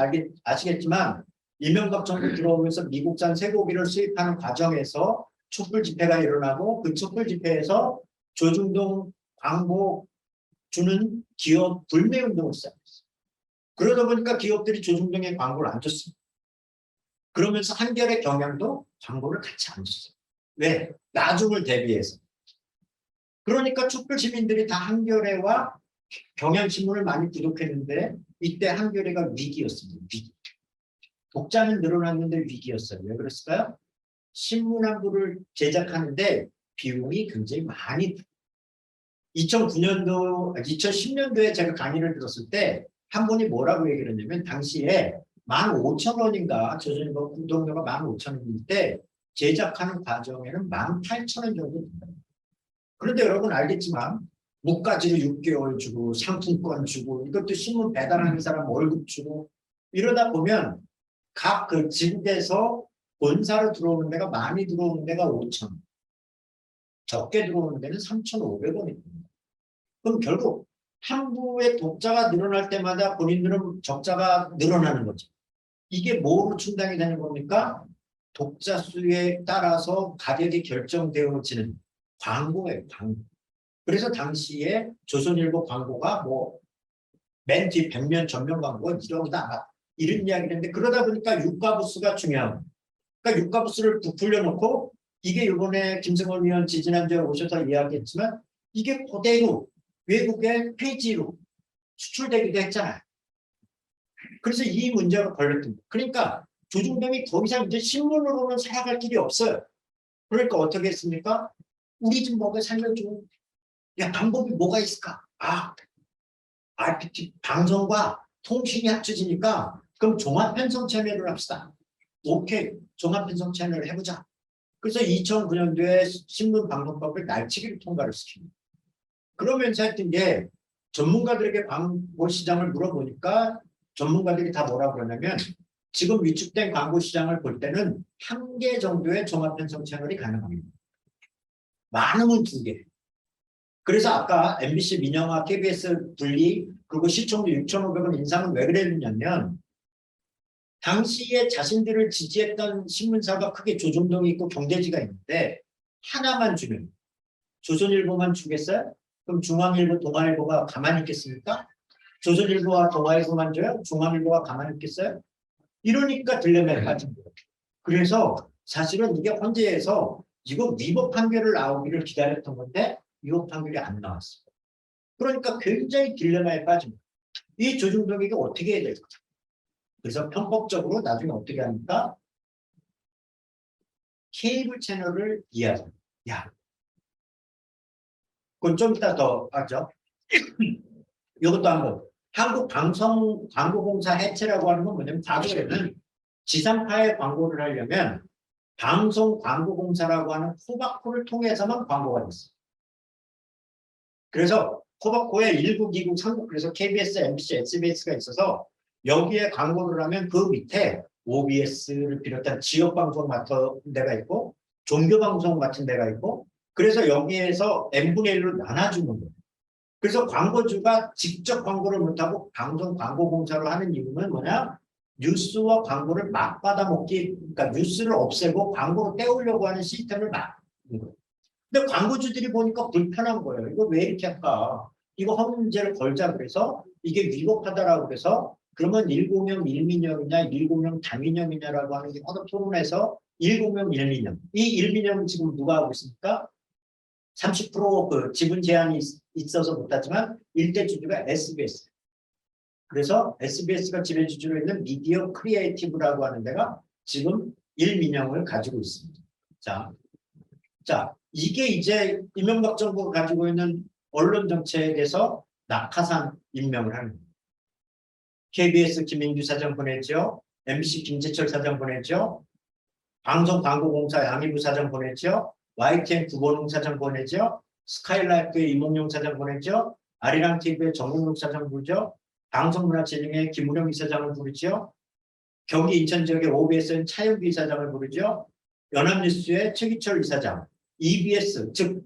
아시겠지만 이명박 정부 들어오면서 미국산 쇠고기를 수입하는 과정에서 촛불 집회가 일어나고 그 촛불 집회에서 조중동 광고 주는 기업 불매 운동을 시작했어요. 그러다 보니까 기업들이 조중동에 광고를 안 줬어요. 그러면서 한겨레 경향도 광고를 같이 안 줬어요. 왜? 나중을 대비해서. 그러니까 촛불 시민들이 다 한겨레와 경향신문을 많이 구독했는데 이때 한겨레가 위기였습니다. 위기. 독자는 늘어났는데 위기였어요. 왜 그랬을까요? 신문 한 부를 제작하는데 비용이 굉장히 많이 2010년도에 제가 강의를 들었을 때 한 분이 뭐라고 얘기를 했냐면 당시에 15,000원인가 조선일보 구독료가 15,000원일 때 제작하는 과정에는 18,000원 정도 든다. 그런데 여러분 알겠지만 무가지로 6개월 주고 상품권 주고 이것도 신문 배달하는 사람 월급 주고 이러다 보면 각 그 지국에서 본사로 들어오는 데가 많이 들어오는 데가 5,000원 적게 들어오는 데는 3,500원입니다. 그럼 결국 한부의 독자가 늘어날 때마다 본인들은 적자가 늘어나는 거죠. 이게 뭐로 충당이 되는 겁니까? 독자 수에 따라서 가격이 결정되어지는 광고예요. 광고. 그래서 당시에 조선일보 광고가 뭐 맨 뒤 벽면 전면 광고가 1억이 나가 이런 이야기를 했는데 그러다 보니까 유가부수가 중요하고 그러니까 유가부수를 부풀려 놓고 이게 이번에 김승원 의원 지지난주에 오셔서 이야기했지만 이게 그대로 외국의 페이지로 수출되기도 했잖아요. 그래서 이 문제가 걸렸던 거예요. 그러니까 조중동이 더 이상 이제 신문으로는 살아갈 길이 없어요. 그러니까 어떻게 했습니까? 우리 좀 먹여 살려줘. 야, 방법이 뭐가 있을까? 아, RPT 방송과 통신이 합쳐지니까 그럼 종합편성 채널을 합시다. 오케이, 종합편성 채널을 해보자. 그래서 2009년도에 신문방송법을 날치기를 통과를 시킵니다. 그러면서 했던 게 전문가들에게 광고 시장을 물어보니까 전문가들이 다 뭐라고 그러냐면 지금 위축된 광고 시장을 볼 때는 1개 정도의 종합편성 채널이 가능합니다. 많으면 2개. 그래서 아까 MBC 민영화 KBS 분리 그리고 시청률 6,500원 인상은 왜 그랬냐면 당시에 자신들을 지지했던 신문사가 크게 조중동이 있고 경제지가 있는데 하나만 주면 조선일보만 주겠어요? 그럼 중앙일보, 동아일보가 가만히 있겠습니까? 조선일보와 동아일보만 줘요? 중앙일보가 가만히 있겠어요? 이러니까 딜레마에 빠진 거예요. 그래서 사실은 이게 헌재에서 이거 위법 판결을 나오기를 기다렸던 건데 위법 판결이 안 나왔어요. 그러니까 굉장히 딜레마에 빠진 거예요. 이 조중동이가 어떻게 해야 될까? 그래서 편법적으로 나중에 어떻게 합니까? 케이블 채널을 이해하자. 야, 그건 좀 이따 더 하죠. 이것도 한번. 한국방송광고공사 해체라고 하는 건 뭐냐면 과거에는 지상파에 광고를 하려면 방송광고공사라고 하는 코바코를 통해서만 광고가 됐어요. 그래서 코바코의 일부 기구 상국 그래서 KBS, MBC, SBS가 있어서 여기에 광고를 하면 그 밑에 OBS를 비롯한 지역방송 맡은 데가 있고 종교방송 맡은 데가 있고 그래서 여기에서 n분의 1로 나눠주는 거예요. 그래서 광고주가 직접 광고를 못하고 방송 광고공사로 하는 이유는 뭐냐? 뉴스와 광고를 막 받아먹기, 그러니까 뉴스를 없애고 광고로 때우려고 하는 시스템을 막는 거예요. 근데 광고주들이 보니까 불편한 거예요. 이거 왜 이렇게 할까? 이거 허위 문제를 걸자 그래서 이게 위법하다라고 그래서 그러면 1공영 1민영이냐 1공영 단민영이냐라고 하는 게 허도 토론해서 1공영 1민영. 이 1민영은 지금 누가 하고 있습니까? 30% 지분 제한이 있어서 못하지만 일대 주주가 SBS. 그래서 SBS가 지배주주로 있는 미디어 크리에이티브라고 하는 데가 지금 1민영을 가지고 있습니다. 자, 이게 이제 이명박 정부가 가지고 있는 언론 정책에서 낙하산 임명을 하는 거예요. KBS 김인규 사장 보냈죠. MBC 김재철 사장 보냈죠. 방송광고공사 양희부 사장 보냈죠. YTN 구본웅 사장 보냈죠. 스카이라이프의 이몽룡 사장 보냈죠. 아리랑 TV의 정국록 사장 부르죠. 방송문화진흥의 김우령 이사장을 부르죠. 경기 인천 지역의 OBS는 차영기 이사장을 부르죠. 연합뉴스의 최기철 이사장, EBS 즉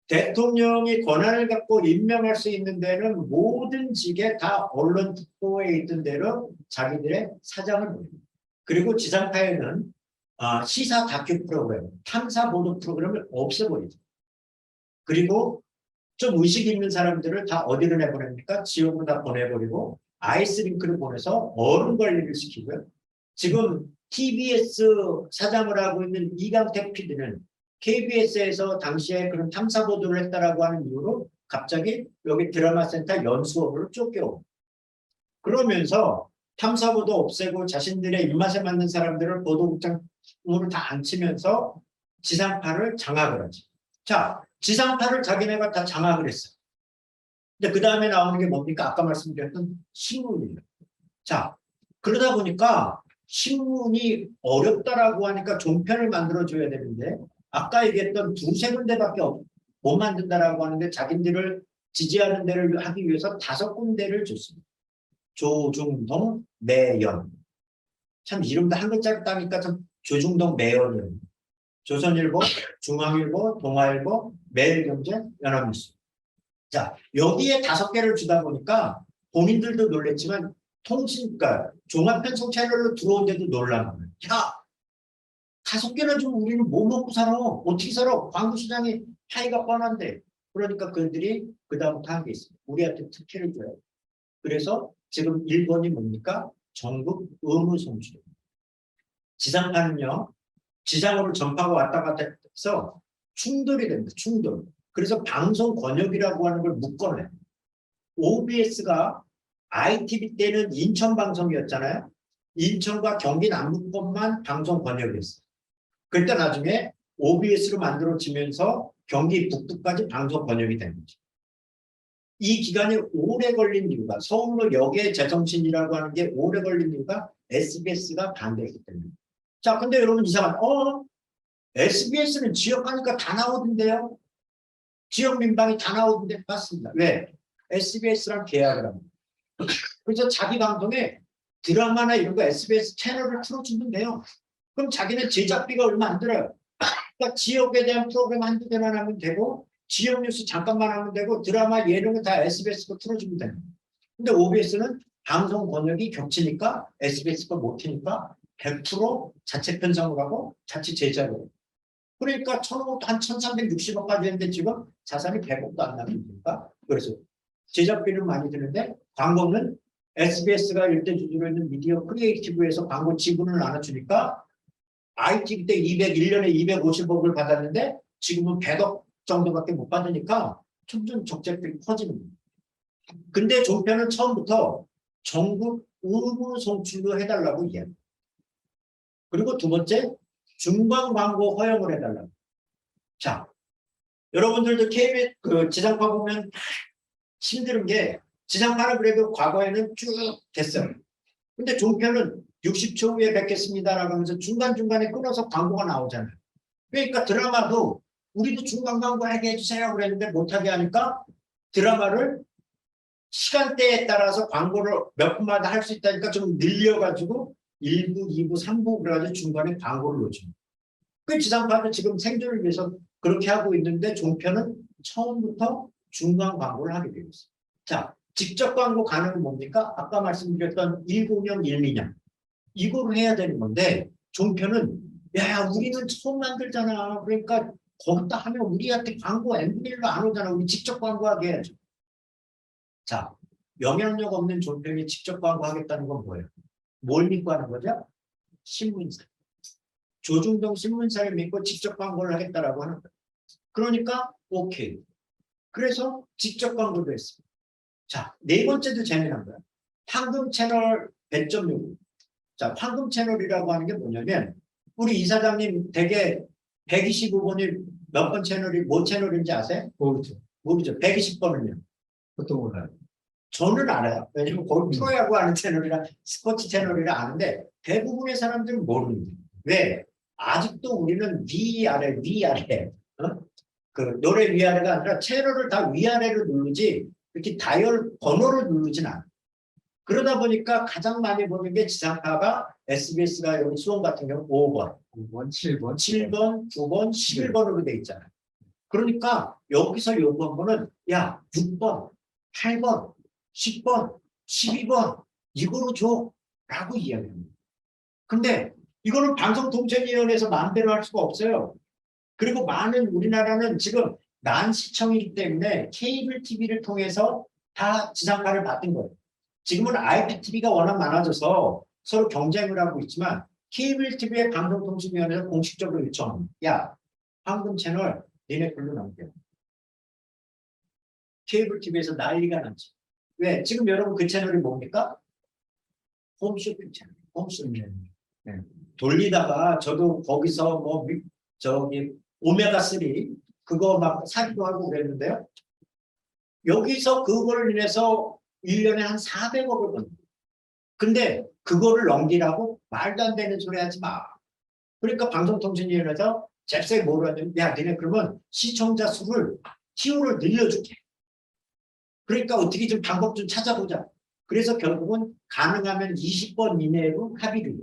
대통령이 권한을 갖고 임명할 수 있는 데는 모든 직에 다 언론 특보에 있던 대로 자기들의 사장을 부릅니다. 그리고 지상파에는 시사 다큐 프로그램, 탐사 보도 프로그램을 없애버리죠. 그리고 좀 의식 있는 사람들을 다 어디로 내보냅니까? 지역으로 다 보내버리고 아이스링크를 보내서 얼음 관리를 시키고요. 지금 TBS 사장을 하고 있는 이강택 PD는 KBS에서 당시에 그런 탐사 보도를 했다라고 하는 이유로 갑자기 여기 드라마 센터 연수업으로 쫓겨오고 그러면서 탐사 보도 없애고 자신들의 입맛에 맞는 사람들을 보도국장으로 다 앉히면서 지상파를 장악을 하지. 자, 지상파를 자기네가 다 장악을 했어요. 근데 그 다음에 나오는 게 뭡니까? 아까 말씀드렸던 신문이에요. 자, 그러다 보니까 신문이 어렵다라고 하니까 종편을 만들어줘야 되는데 아까 얘기했던 2-3군데밖에 못 만든다라고 하는데 자기들을 지지하는 데를 하기 위해서 5군데를 줬습니다. 조중동, 매연. 참 이름도 한 글자로 따니까 참 조중동 매연이에요. 조선일보, 중앙일보, 동아일보, 매일경제, 연합뉴스. 자, 여기에 5개를 주다 보니까 본인들도 놀랬지만 통신가 종합편성 채널로 들어온데도 놀란 거예요. 야, 5개나 주면 우리는 뭐 먹고 살아? 어떻게 살아? 광고 시장이 차이가 뻔한데. 그러니까 그들이 그다음부터 한 게 있어요. 우리한테 특혜를 줘요. 그래서 지금 1번이 뭡니까? 전국 의무 송출. 지상파는요. 지상으로 전파가 왔다 갔다 해서 충돌이 됩니다. 충돌. 그래서 방송 권역이라고 하는 걸 묶어내요. OBS가 ITV 때는 인천 방송이었잖아요. 인천과 경기 남부권만 방송 권역이었어요. 그때 나중에 OBS로 만들어지면서 경기 북부까지 방송 번역이 된 거죠. 이 기간이 오래 걸린 이유가 서울로 역의 재정신이라고 하는 게 오래 걸린 이유가 SBS가 반대했기 때문에. 자, 근데 여러분 이상한 SBS는 지역 가니까 다 나오던데요. 지역 민방위 다 나오던데 맞습니다. 왜? SBS랑 계약을 합니다. 그래서 자기 방송에 드라마나 이런 거 SBS 채널을 틀어주면 돼요. 그럼 자기는 제작비가 얼마 안 들어요. 그러니까 지역에 대한 프로그램 한두 개만 하면 되고 지역 뉴스 잠깐만 하면 되고 드라마 예능은 다 SBS가 틀어주면 됩니다. 근데 OBS는 방송 번역이 겹치니까 SBS가 못 트니까 100% 자체 편성을 하고 자체 제작을 해요. 그러니까 한 1360억까지 했는데 지금 자산이 100억도 안 남습니까? 그래서 제작비는 많이 드는데 광고는 SBS가 일대 주주로 있는 미디어 크리에이티브에서 광고 지분을 나눠주니까 ITV 때 1년에 250억을 받았는데 지금은 100억 정도밖에 못 받으니까 점점 적자들이 커지는 거예요. 근데 종편은 처음부터 전국 의무 송출도 해달라고 이야기해요. 그리고 두 번째, 중간 광고 허용을 해달라고. 자, 여러분들도 KBS 지상파 보면 힘든 게 지상파는 그래도 과거에는 쭉 됐어요. 근데 종편은 60초 후에 뵙겠습니다라고 하면서 중간중간에 끊어서 광고가 나오잖아요. 그러니까 드라마도 우리도 중간 광고 하게 해주세요 그랬는데 못하게 하니까 드라마를 시간대에 따라서 광고를 몇 분마다 할 수 있다니까 좀 늘려가지고 1부, 2부, 3부 그래가지고 중간에 광고를 넣어줍니다. 그 지상파는 지금 생존을 위해서 그렇게 하고 있는데 종편은 처음부터 중간 광고를 하게 되어 있어요. 자, 직접 광고 가능은 뭡니까? 아까 말씀드렸던 1구형, 1민영. 이거를 해야 되는 건데 종편은 야 우리는 처음 만들잖아. 그러니까 거기다 하면 우리한테 광고 MBN로 안 오잖아. 우리 직접 광고하게 해야죠. 자, 영향력 없는 종편이 직접 광고하겠다는 건 뭐예요? 뭘 믿고 하는 거죠? 신문사. 조중동 신문사를 믿고 직접 광고를 하겠다라고 하는 거예요. 그러니까 오케이. 그래서 직접 광고도 했습니다. 자, 네 번째도 재미난 거예요. 황금 채널 배점 요구. 자, 황금 채널이라고 하는 게 뭐냐면 우리 이사장님 되게 125번이 몇 번 채널이 뭐 채널인지 아세요? 모르죠. 모르죠. 120번은요. 보통 몰라요. 저는 알아요. 왜냐면 거기 프로야구 하는 채널이라 스포츠 채널이라 아는데 대부분의 사람들은 모르는데 왜? 아직도 우리는 위아래 그 노래 위아래가 아니라 채널을 다 위아래로 누르지 이렇게 다이얼 번호를 누르진 않아요. 그러다 보니까 가장 많이 보는 게 지상파가 SBS가 여기 수원 같은 경우 5번, 5번, 7번, 7번, 9번, 11번으로 돼 있잖아요. 그러니까 여기서 요구한 거는 야 6번, 8번, 10번, 12번 이거로 줘 라고 이야기합니다. 근데 이거는 방송통신위원회에서 마음대로 할 수가 없어요. 그리고 많은 우리나라는 지금 난시청이기 때문에 케이블 TV를 통해서 다 지상파를 받은 거예요. 지금은 IPTV가 워낙 많아져서 서로 경쟁을 하고 있지만 케이블 TV의 방송통신위원회에서 공식적으로 요청합니다. 야, 황금 채널 니네 글로 남겨. 케이블 TV에서 난리가 나지. 왜? 지금 여러분 그 채널이 뭡니까? 홈쇼핑 채널. 홈쇼핑. 네. 돌리다가 저도 거기서 뭐 저기 오메가3 그거 막 사기도 하고 그랬는데요. 여기서 그거를 인해서 1년에 한 400억을 번다. 근데 그거를 넘기라고 말도 안 되는 소리 하지 마. 그러니까 방송통신위원회에서 잽싸게 뭐로 하냐면 야 니네 그러면 시청자 수를 티오를 늘려줄게. 그러니까 어떻게 좀 방법 좀 찾아보자. 그래서 결국은 가능하면 20번 이내로 합의를 해요.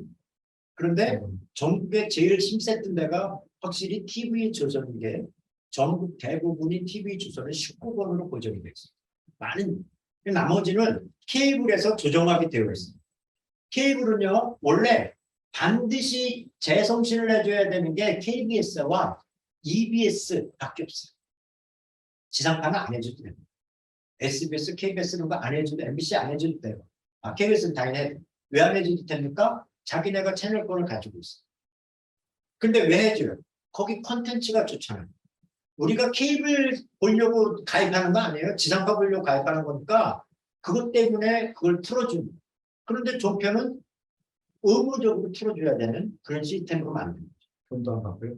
그런데 전국에 제일 힘셌던 데가 확실히 TV 조선인 게 전국 대부분이 TV 주소는 19번으로 고정이 되어 있어요. 많은 나머지는 케이블에서 조정하게 되어 있어요. 케이블은요 원래 반드시 재송신을 해줘야 되는 게 KBS와 EBS밖에 없어요. 지상파는 안 해줘도 됩니다. SBS, KBS는 거 안 해줘도 MBC 안 해줘도 돼요. KBS는 당연히 해요. 왜 안 해줘도 됩니까? 자기네가 채널권을 가지고 있어요. 근데 왜 해줘요? 거기 콘텐츠가 좋잖아요. 우리가 케이블 보려고 가입하는 거 아니에요? 지상파 보려고 가입하는 거니까 그것 때문에 그걸 틀어줍니다. 그런데 종편은 의무적으로 틀어줘야 되는 그런 시스템으로 만듭니다. 돈도 안 받고요.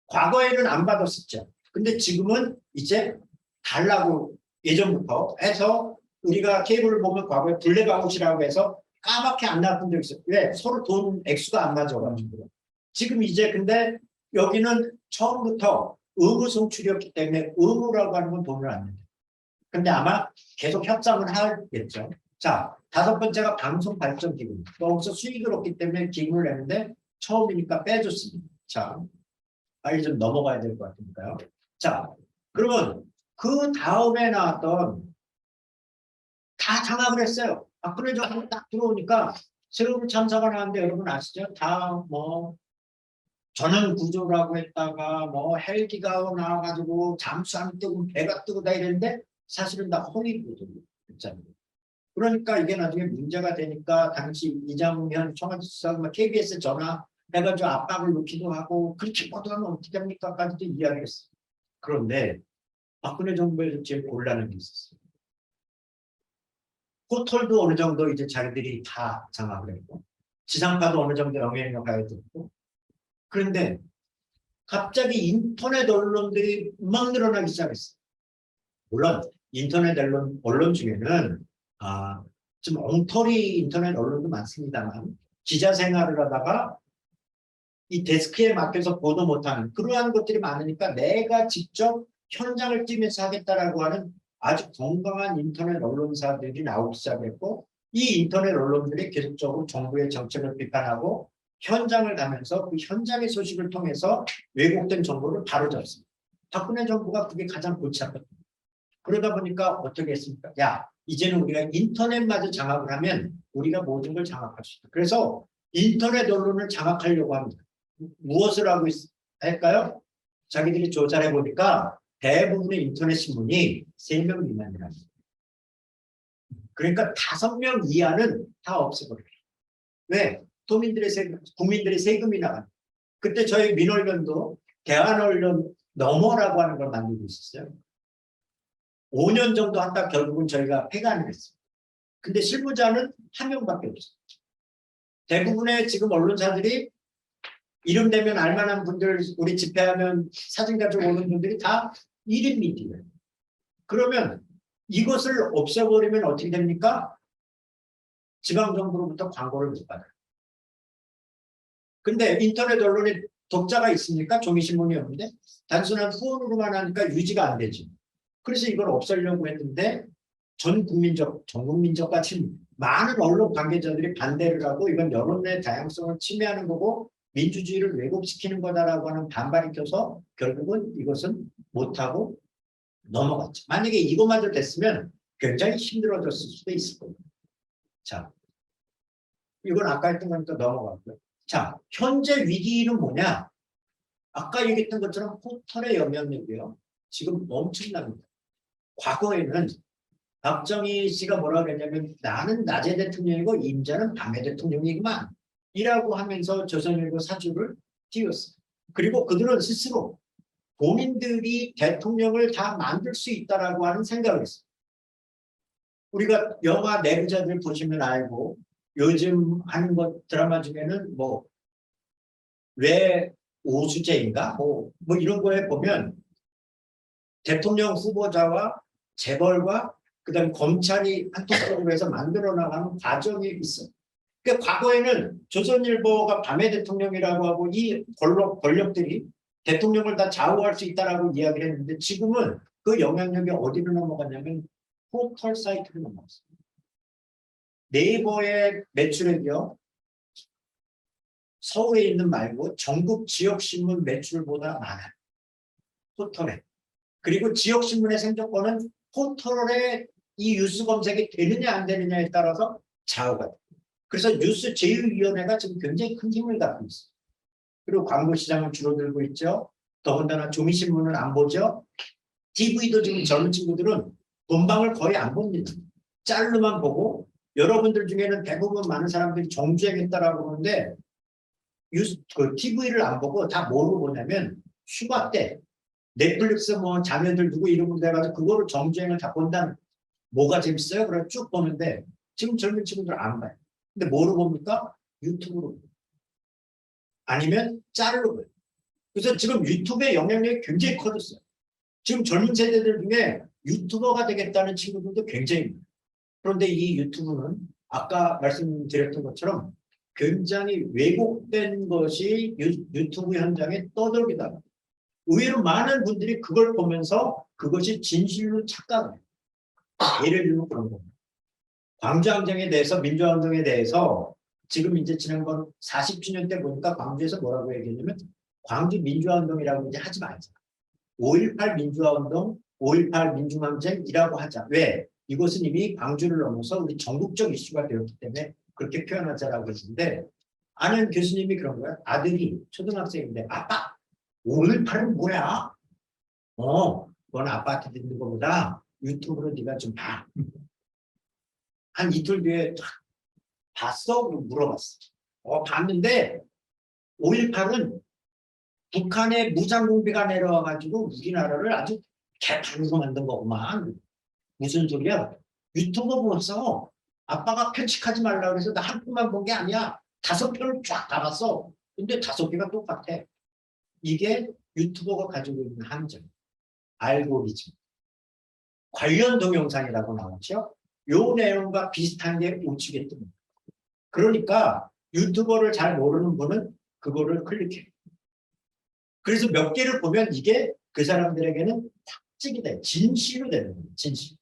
과거에는 안 받았었죠. 근데 지금은 이제 달라고 예전부터 해서 우리가 케이블을 보면 과거에 블랙아웃이라고 해서 까맣게 안 나왔던 적 있어요. 왜? 서로 돈 액수가 안 맞아가지고. 지금 이제 근데 여기는 처음부터 의무 송출이었기 때문에 의무라고 하는 건 돈을 안 낸다. 근데 아마 계속 협상을 하겠죠. 자, 5번째가 방송 발전 기금. 여기서 수익을 얻기 때문에 기금을 내는데 처음이니까 빼줬습니다. 자, 빨리 좀 넘어가야 될 것 같으니까요. 자, 그러면 그 다음에 나왔던 다 장악을 했어요. 박근혜 정부 딱 들어오니까 새로운 참사가 나왔는데 여러분 아시죠? 다 뭐 전원 구조라고 했다가 뭐 헬기가 나와가지고 잠수함 뜨고 배가 뜨고 다 이랬는데 사실은 다 허위 보도였잖아요. 그러니까 이게 나중에 문제가 되니까 당시 이장현 청와대수석 KBS 전화 해가지고 압박을 놓기도 하고 그렇게 보도하면 어떻게 합니까?까지도 이야기를 했어요. 그런데 박근혜 정부에서 제일 곤란한 게 있었어요. 포털도 어느 정도 이제 자기들이 다 장악을 했고 지상파도 어느 정도 영향력을 가졌고 그런데 갑자기 인터넷 언론들이 막 늘어나기 시작했어요. 물론 인터넷 언론 중에는 좀 엉터리 인터넷 언론도 많습니다만 기자 생활을 하다가 이 데스크에 맡겨서 보도 못하는 그러한 것들이 많으니까 내가 직접 현장을 뛰면서 하겠다라고 하는 아주 건강한 인터넷 언론사들이 나오기 시작했고 이 인터넷 언론들이 계속적으로 정부의 정책을 비판하고 현장을 가면서 그 현장의 소식을 통해서 왜곡된 정보를 바로잡습니다. 박근혜 정부가 그게 가장 골치 아팠습니다. 그러다 보니까 어떻게 했습니까? 야, 이제는 우리가 인터넷마저 장악을 하면 우리가 모든 걸 장악할 수 있다. 그래서 인터넷 언론을 장악하려고 합니다. 무엇을 하고 할까요? 자기들이 조사를 해보니까 대부분의 인터넷 신문이 3명 미만이랍니다. 그러니까 5명 이하는 다 없애버려요. 왜? 국민들의 세금이 나가요. 그때 저희 민언련도 대한언론 너머라고 하는 걸 만들고 있었어요. 5년 정도 하다 결국은 저희가 폐간을 했어요. 근데 실무자는 1명밖에 없어요. 대부분의 지금 언론사들이 이름 되면 알만한 분들, 우리 집회하면 사진 가지고 오는 분들이 다 1인 미디어예요. 그러면 이것을 없애버리면 어떻게 됩니까? 지방정부로부터 광고를 못 받아요. 근데 인터넷 언론에 독자가 있으니까 종이신문이 없는데 단순한 후원으로만 하니까 유지가 안 되지. 그래서 이걸 없애려고 했는데 전 국민적까지 많은 언론 관계자들이 반대를 하고 이건 여론의 다양성을 침해하는 거고 민주주의를 왜곡시키는 거다라고 하는 반발이 켜서 결국은 이것은 못하고 넘어갔죠. 만약에 이것마저 됐으면 굉장히 힘들어졌을 수도 있을 거예요. 자, 이건 아까 했던 거니까 넘어갔고요. 자, 현재 위기는 뭐냐? 아까 얘기했던 것처럼 포털의 영향력이요. 지금 엄청납니다. 과거에는 박정희 씨가 뭐라고 했냐면 나는 낮의 대통령이고 임자는 밤의 대통령이구만 이라고 하면서 조선일보 사주를 띄웠어요. 그리고 그들은 스스로 본인들이 대통령을 다 만들 수 있다라고 하는 생각을 했어요. 우리가 영화 내부자들 보시면 알고 요즘 하는 것 드라마 중에는 뭐 왜 오수재인가 뭐 이런 거에 보면 대통령 후보자와 재벌과 그다음 검찰이 한통속으로 해서 만들어 나가는 과정이 있어요. 그러니까 과거에는 조선일보가 밤의 대통령이라고 하고 이 권력들이 대통령을 다 좌우할 수 있다라고 이야기를 했는데 지금은 그 영향력이 어디로 넘어갔냐면 포털 사이트로 넘어갔어요. 네이버의 매출액이요. 서울에 있는 말고 전국 지역신문 매출보다 많아요. 포털에. 그리고 지역신문의 생존권은 포털에 이 뉴스 검색이 되느냐 안 되느냐에 따라서 좌우가 돼요. 그래서 뉴스 제휴위원회가 지금 굉장히 큰 힘을 갖고 있어요. 그리고 광고 시장은 줄어들고 있죠. 더군다나 종이신문은 안 보죠. TV도 지금 젊은 친구들은 본방을 거의 안 봅니다. 짤로만 보고 여러분들 중에는 대부분 많은 사람들이 정주행했다라고 그러는데 TV를 안 보고 다 뭐로 보냐면 휴가 때 넷플릭스 뭐 자녀들 누구 이름으로 돼가지고 그거를 정주행을 다 본다는 뭐가 재밌어요? 그래 쭉 보는데 지금 젊은 친구들 안 봐요. 근데 뭐로 봅니까? 유튜브로 봐요. 아니면 짤로 봐요. 그래서 지금 유튜브의 영향력이 굉장히 커졌어요. 지금 젊은 세대들 중에 유튜버가 되겠다는 친구들도 굉장히 많아요. 그런데 이 유튜브는 아까 말씀드렸던 것처럼 굉장히 왜곡된 것이 유튜브 현장에 떠돌기다. 의외로 많은 분들이 그걸 보면서 그것이 진실로 착각을 해요. 예를 들면 그런 겁니다. 광주항쟁에 대해서 민주화운동에 대해서 지금 이제 지난번 40주년 때 보니까 광주에서 뭐라고 얘기했냐면 광주 민주화운동이라고 이제 하지 말자. 5.18 민주화운동, 5.18 민중항쟁이라고 하자. 왜? 이것은 이미 광주를 넘어서 우리 전국적 이슈가 되었기 때문에 그렇게 표현하자라고 했는데 아는 교수님이 그런 거야. 아들이 초등학생인데 아빠 5.18은 뭐야? 그건 아빠한테 듣는 것보다 유튜브로 네가 좀 봐. 한 이틀 뒤에 봤어? 물어봤어. 봤는데 5.18은 북한의 무장공비가 내려와가지고 우리나라를 아주 개판으로 만든 거구만. 무슨 소리야? 유튜브 보면서 아빠가 편집하지 말라고 해서 나 한 편만 본 게 아니야. 5편을 쫙 다 봤어. 근데 5개가 똑같아. 이게 유튜버가 가지고 있는 함정. 알고리즘. 관련 동영상이라고 나오죠. 요 내용과 비슷한 게 우측에 뜹니다. 그러니까 유튜버를 잘 모르는 분은 그거를 클릭해요. 그래서 몇 개를 보면 이게 그 사람들에게는 탁직이 돼. 진실로 되는 거예요. 진실.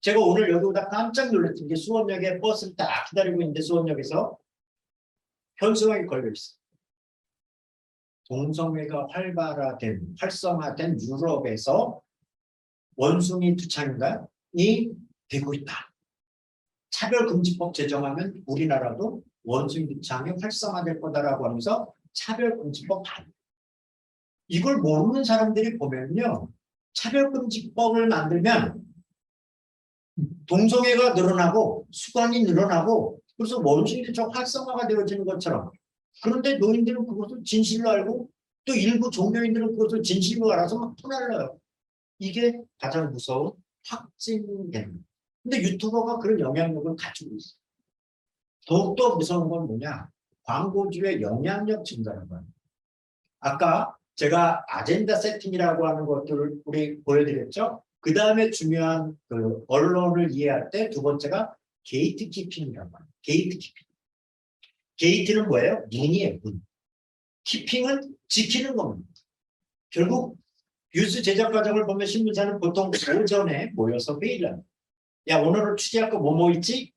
제가 오늘 여기 오다 깜짝 놀랐던 게 수원역에 버스를 딱 기다리고 있는데 수원역에서 현수막이 걸려있어요. 동성애가 활성화된 유럽에서 원숭이 두창인가? 이 되고 있다. 차별금지법 제정하면 우리나라도 원숭이 두창이 활성화될 거다라고 하면서 차별금지법 반. 이걸 모르는 사람들이 보면요. 차별금지법을 만들면 동성애가 늘어나고 수관이 늘어나고 그래서 원숭이적 활성화가 되어지는 것처럼 그런데 노인들은 그것을 진실로 알고 또 일부 종교인들은 그것을 진실로 알아서 막 퍼날려요. 이게 가장 무서운 확증입니다. 근데 유튜버가 그런 영향력을 가지고 있어요. 더욱더 무서운 건 뭐냐? 광고주의 영향력 증가라는 거예요. 아까 제가 아젠다 세팅이라고 하는 것들을 우리 보여드렸죠. 그 다음에 중요한 그 언론을 이해할 때 두 번째가 게이트 키핑이라고 합니다. 게이트 키핑. 게이트는 뭐예요? 문이에요. 문. 키핑은 지키는 겁니다. 결국 뉴스 제작 과정을 보면 신문사는 보통 오전에 모여서 회의를 합니다. 야, 오늘은 취재할 거 뭐 있지?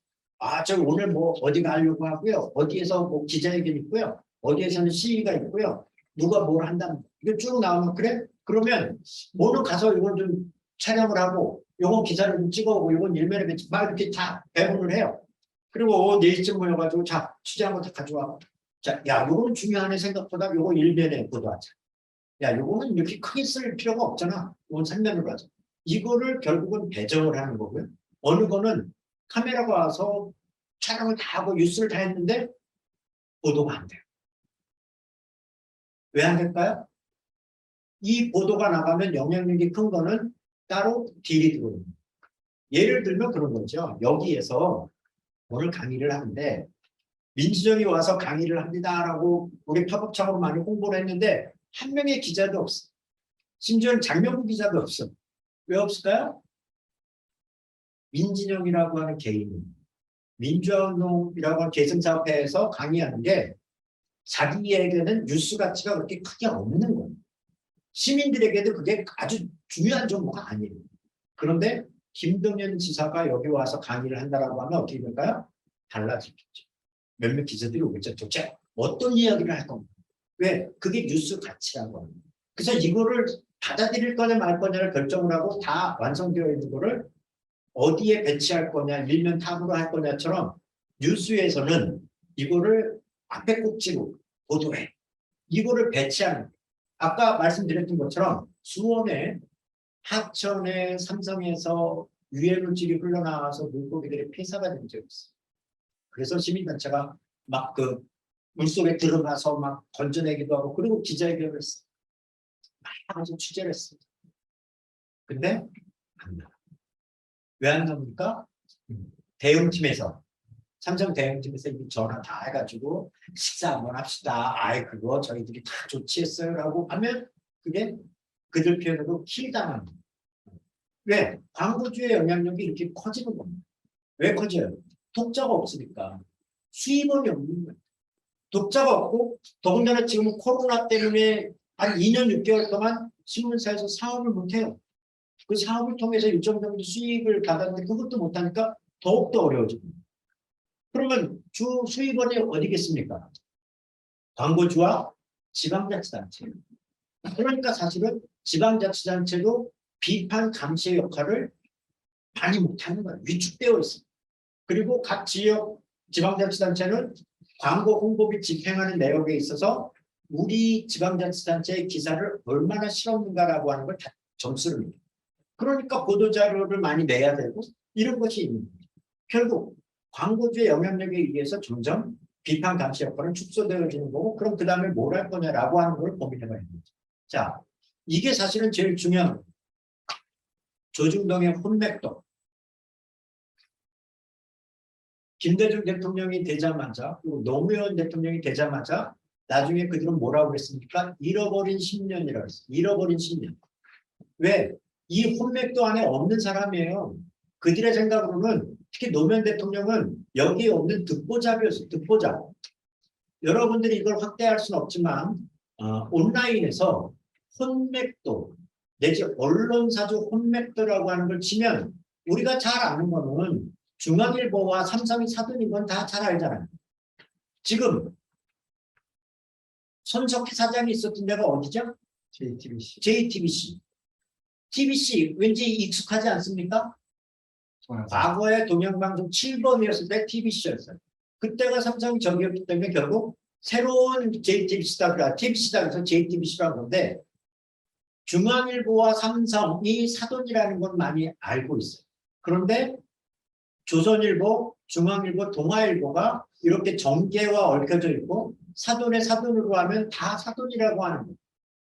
저 오늘 뭐 어디 가려고 하고요. 어디에서 뭐 기자회견 있고요. 어디에서는 시위가 있고요. 누가 뭘 한다는 이거 쭉 나오면 그래? 그러면 뭐는 가서 이걸 좀 촬영을 하고 요건 기사를 좀 찍어오고 요건 일면에 막 이렇게 다 배분을 해요. 그리고 4시쯤 모여가지고 자 취재한 거 다 가져와. 자, 야 요거는 중요하네 생각보다 요거 일면에 보도하자. 야 요거는 이렇게 크게 쓸 필요가 없잖아. 요건 3면으로 하자. 이거를 결국은 배정을 하는 거고요. 어느 거는 카메라가 와서 촬영을 다 하고 뉴스를 다 했는데 보도가 안 돼요. 왜 안 될까요? 이 보도가 나가면 영향력이 큰 거는 따로 딜이 들어옵니다. 예를 들면 그런 거죠. 여기에서 오늘 강의를 하는데 민주정이 와서 강의를 합니다라고 우리 팝업창으로 많이 홍보를 했는데 한 명의 기자도 없어. 심지어는 장명구 기자도 없어. 왜 없을까요? 민진영이라고 하는 개인이 민주화운동이라고 하는 계승사업회에서 강의하는 게 자기에게는 뉴스 가치가 그렇게 크게 없는 거예요. 시민들에게도 그게 아주 중요한 정보가 아니에요. 그런데 김동연 지사가 여기 와서 강의를 한다라고 하면 어떻게 될까요? 달라지겠죠. 몇몇 기자들이 오겠죠. 도대체 어떤 이야기를 할 겁니까? 왜? 그게 뉴스 가치라고 합니다. 그래서 이거를 받아들일 거냐 말 거냐를 결정을 하고 다 완성되어 있는 거를 어디에 배치할 거냐, 일면 탑으로 할 거냐처럼 뉴스에서는 이거를 앞에 꼭지로 보도해. 이거를 배치하는 거예요. 아까 말씀드렸던 것처럼 수원에 하천에 삼성에서 유해 물질이 흘러나와서 물고기들이 폐사가 된 적이 있어요. 그래서 시민단체가 막 그 물속에 들어가서 막 건져내기도 하고 그리고 기자회견을 했어요. 막 아주 취재를 했어요. 근데 안 나와. 왜 안 나옵니까? 대응팀에서 삼성 대응팀에서 이미 전화 다 해가지고 식사 한번 합시다. 아이 그거 저희들이 다 조치했어요 라고 하면 그게 그들 표현으로 킬당하는 거예요. 왜? 광고주의 영향력이 이렇게 커지는 겁니다. 왜 커져요? 독자가 없으니까. 수입원이 없는 거예요. 독자가 없고 더군다나 지금 코로나 때문에 한 2년 6개월 동안 신문사에서 사업을 못해요. 그 사업을 통해서 일정 정도 수익을 받았는데 그것도 못하니까 더욱더 어려워집니다. 그러면 주 수입원이 어디겠습니까? 광고주와 지방자치단체. 그러니까 사실은 지방자치단체도 비판 감시의 역할을 많이 못하는 거예요. 위축되어 있습니다. 그리고 각 지역 지방자치단체는 광고 홍보비 집행하는 내역에 있어서 우리 지방자치단체의 기사를 얼마나 실었는가라고 하는 걸 다 점수를 냅니다. 그러니까 보도자료를 많이 내야 되고 이런 것이 있는 거예요. 결국 광고주의 영향력에 의해서 점점 비판 감시 역할은 축소되어지는 거고 그럼 그 다음에 뭘 할 거냐라고 하는 걸 고민해봐야 됩니다. 자, 이게 사실은 제일 중요한 거예요. 조중동의 혼맥도 김대중 대통령이 되자마자 그리고 노무현 대통령이 되자마자 나중에 그들은 뭐라고 그랬습니까? 잃어버린 10년이라고 했어요. 잃어버린 10년. 왜? 이 혼맥도 안에 없는 사람이에요. 그들의 생각으로는 특히 노무현 대통령은 여기에 없는 듣보잡이었어요. 듣보잡. 여러분들이 이걸 확대할 수는 없지만 온라인에서 혼맥도 내지 언론사주 혼맥도라고 하는 걸 치면 우리가 잘 아는 거는 중앙일보와 삼성이 사돈인 건 다 잘 알잖아요. 지금 손석희 사장이 있었던 데가 어디죠? JTBC. JTBC. TBC 왠지 익숙하지 않습니까? 과거에 동영방송 7번이었을 때 TBC였어요. 그때가 삼성이 적이었기 때문에 결국 새로운 JTBC다, TBC다 그래서 JTBC라고 하는데 중앙일보와 삼성이 사돈이라는 건 많이 알고 있어요. 그런데 조선일보, 중앙일보, 동아일보가 이렇게 정계와 얽혀져 있고 사돈의 사돈으로 하면 다 사돈이라고 하는 거예요.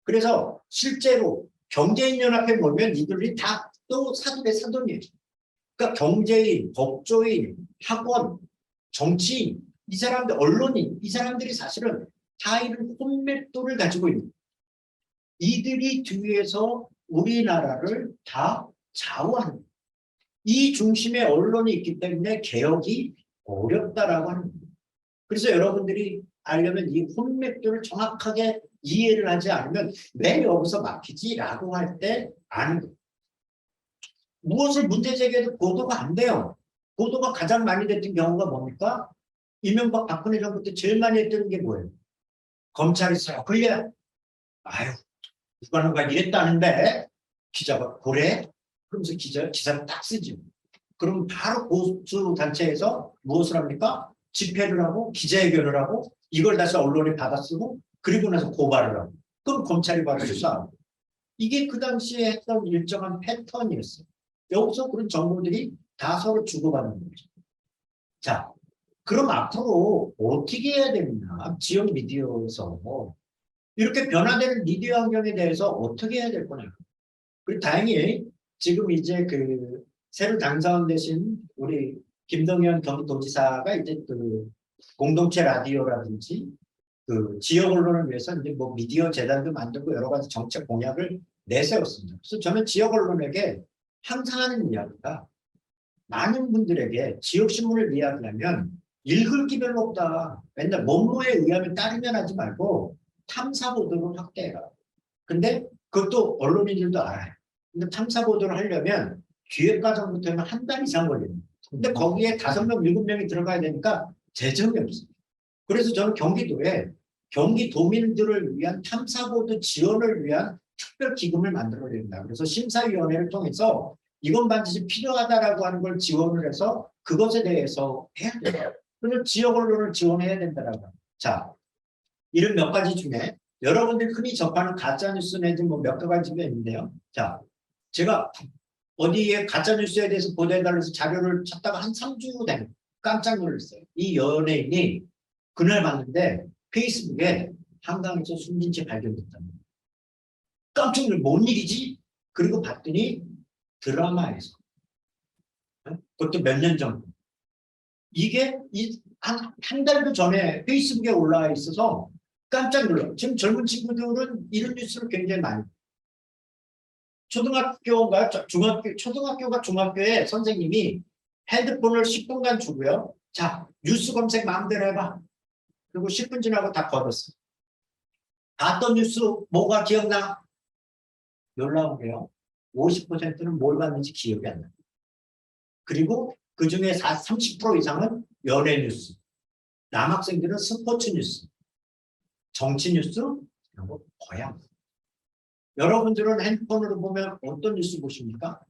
그래서 실제로 경제인연합회 보면 이들이 다 또 사돈의 사돈이에요. 그러니까 경제인, 법조인, 학원, 정치인, 이 사람들, 언론인, 이 사람들이 사실은 다 이런 혼맥도를 가지고 있는 거예요. 이들이 뒤에서 우리나라를 다 좌우하는 거예요. 이 중심에 언론이 있기 때문에 개혁이 어렵다라고 하는 거예요. 그래서 여러분들이 알려면 이 혼맥도를 정확하게 이해를 하지 않으면 왜 여기서 막히지라고 할 때 아는 거예요. 무엇을 문제 제기해도 보도가 안 돼요. 보도가 가장 많이 됐던 경우가 뭡니까? 이명박 박근혜 정부 때 제일 많이 했던 게 뭐예요? 검찰이 싹 걸려. 아유, 누가 이랬다는데 기자가 그래? 그러면서 기사를 딱 쓰지. 그럼 바로 보수 단체에서 무엇을 합니까? 집회를 하고 기자회견을 하고 이걸 다시 언론에 받아쓰고 그리고 나서 고발을 하고 그럼 검찰이 바로 수사하고 이게 그 당시에 했던 일정한 패턴이었어요. 여기서 그런 정보들이 다 서로 주고받는 거죠. 자, 그럼 앞으로 어떻게 해야 되느냐? 지역 미디어에서 이렇게 변화되는 미디어 환경에 대해서 어떻게 해야 될 거냐? 그리고 다행히 지금 이제 그 새로 당선되신 우리 김동연 경기도지사가 이제 그 공동체 라디오라든지 그 지역 언론을 위해서 이제 뭐 미디어 재단도 만들고 여러 가지 정책 공약을 내세웠습니다. 그래서 저는 지역 언론에게 항상 하는 이야기가 많은 분들에게 지역 신문을 이야기하면 읽을 기별로 없다. 맨날 뭐뭐에 의하면 따르면 하지 말고 탐사 보도를 확대해라. 근데 그것도 언론인들도 알아요. 근데 탐사 보도를 하려면 기획 과정부터는 한 달 이상 걸립니다. 근데 거기에 5명, 7명이 들어가야 되니까 재정이 없어요. 그래서 저는 경기도에 경기도민들을 위한 탐사보도 지원을 위한 특별 기금을 만들어야 된다. 그래서 심사위원회를 통해서 이건 반드시 필요하다라고 하는 걸 지원을 해서 그것에 대해서 해야 돼요. 그래서 지역 언론을 지원해야 된다라고. 자, 이런 몇 가지 중에 여러분들이 흔히 접하는 가짜뉴스 내지 뭐 몇 가지가 있는데요. 자, 제가 어디에 가짜뉴스에 대해서 보도해달라고 해서 자료를 찾다가 한 3주 된 깜짝 놀랐어요. 이 연예인이 그날 봤는데 페이스북에 한강에서 숨진 채 발견됐다는 거예요. 깜짝 놀랐어요. 뭔 일이지? 그리고 봤더니 드라마에서 그것도 몇 년 전. 이게 한 달도 전에 페이스북에 올라와 있어서 깜짝 놀라요. 지금 젊은 친구들은 이런 뉴스를 굉장히 많이. 초등학교가 중학교에 선생님이 핸드폰을 10분간 주고요. 자, 뉴스 검색 마음대로 해봐. 그리고 10분 지나고 다 걸었어. 봤던 뉴스 뭐가 기억나? 놀라운 게요. 50%는 뭘 봤는지 기억이 안 나요. 그리고 그 중에 30% 이상은 연예 뉴스. 남학생들은 스포츠 뉴스, 정치 뉴스 이런 거 거의 안 봐요. 여러분들은 핸드폰으로 보면 어떤 뉴스 보십니까?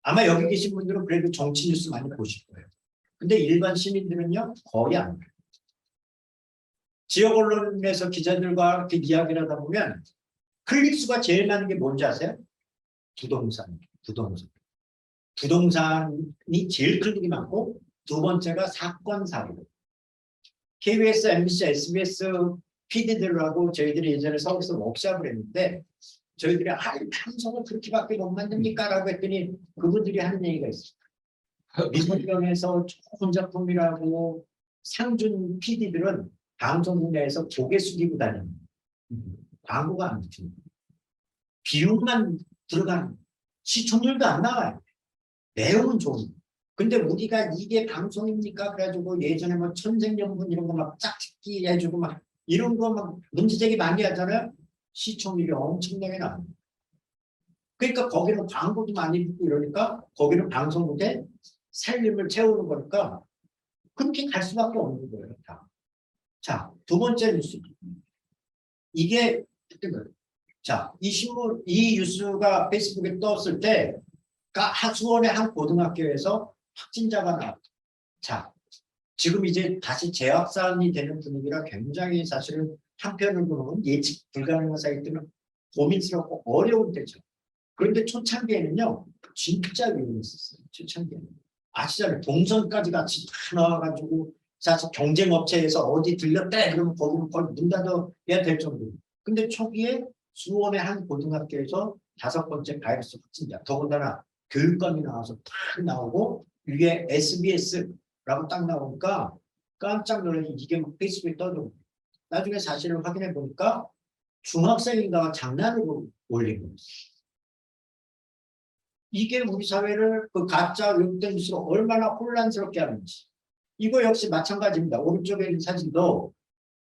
아마 여기 계신 분들은 그래도 정치 뉴스 많이 보실 거예요. 근데 일반 시민들은요, 거의 안 봐요. 지역 언론에서 기자들과 이렇게 이야기를 하다 보면 클릭수가 제일 많은 게 뭔지 아세요? 부동산. 부동산이 제일 클릭이 많고 두 번째가 사건 사고. KBS, MBC, SBS PD들하고 저희들이 예전에 서울에서 워크숍을 했는데 저희들이 방송을 그렇게밖에 못 만듭니까? 라고 했더니 그분들이 하는 얘기가 있어요. 미술관에서 좋은 작품이라고 상준 PD들은 방송 분야에서 고개 숙이고 다니는 광고가 안 붙습니다. 비용만 들어가는 시청률도 안 나와요. 내용은 좋은. 근데 우리가 이게 방송입니까? 그래가지고 예전에 뭐 천생연분 이런 거 막 짝짓기 해주고 막 이런 거 막 문제제기 많이 하잖아요. 시청률이 엄청나게 나옵니다. 그러니까 거기는 광고도 많이 붙고 이러니까 거기는 방송국에 살림을 채우는 거니까 그렇게 갈 수밖에 없는 거예요. 다. 자, 두 번째 뉴스. 이게 자, 이 뉴스가 페이스북에 떴을 때 수원의 한 고등학교에서 확진자가 나왔다. 자, 지금 이제 다시 재확산이 되는 분위기라 굉장히 사실은 한편으로는 예측 불가능한 사이기 때문에 고민스럽고 어려운 때죠. 그런데 초창기에는요, 진짜 위험했었어요. 초창기에는. 아시잖아요. 동선까지 같이 다 나와가지고 사실 경쟁업체에서 어디 들렸대 그러면 거기는 거의 문 닫아야 될 정도로. 근데 초기에 수원의 한 고등학교에서 5번째 바이러스 확진자. 더군다나 교육감이 나와서 딱 나오고 위에 SBS라고 딱 나오니까 깜짝 놀라서 이게 페이스북에 떠들고 나중에 사실을 확인해 보니까 중학생인가가 장난으로 올린 거예요. 이게 우리 사회를 그 가짜 욕된 뉴스로 얼마나 혼란스럽게 하는지. 이거 역시 마찬가지입니다. 오른쪽에 있는 사진도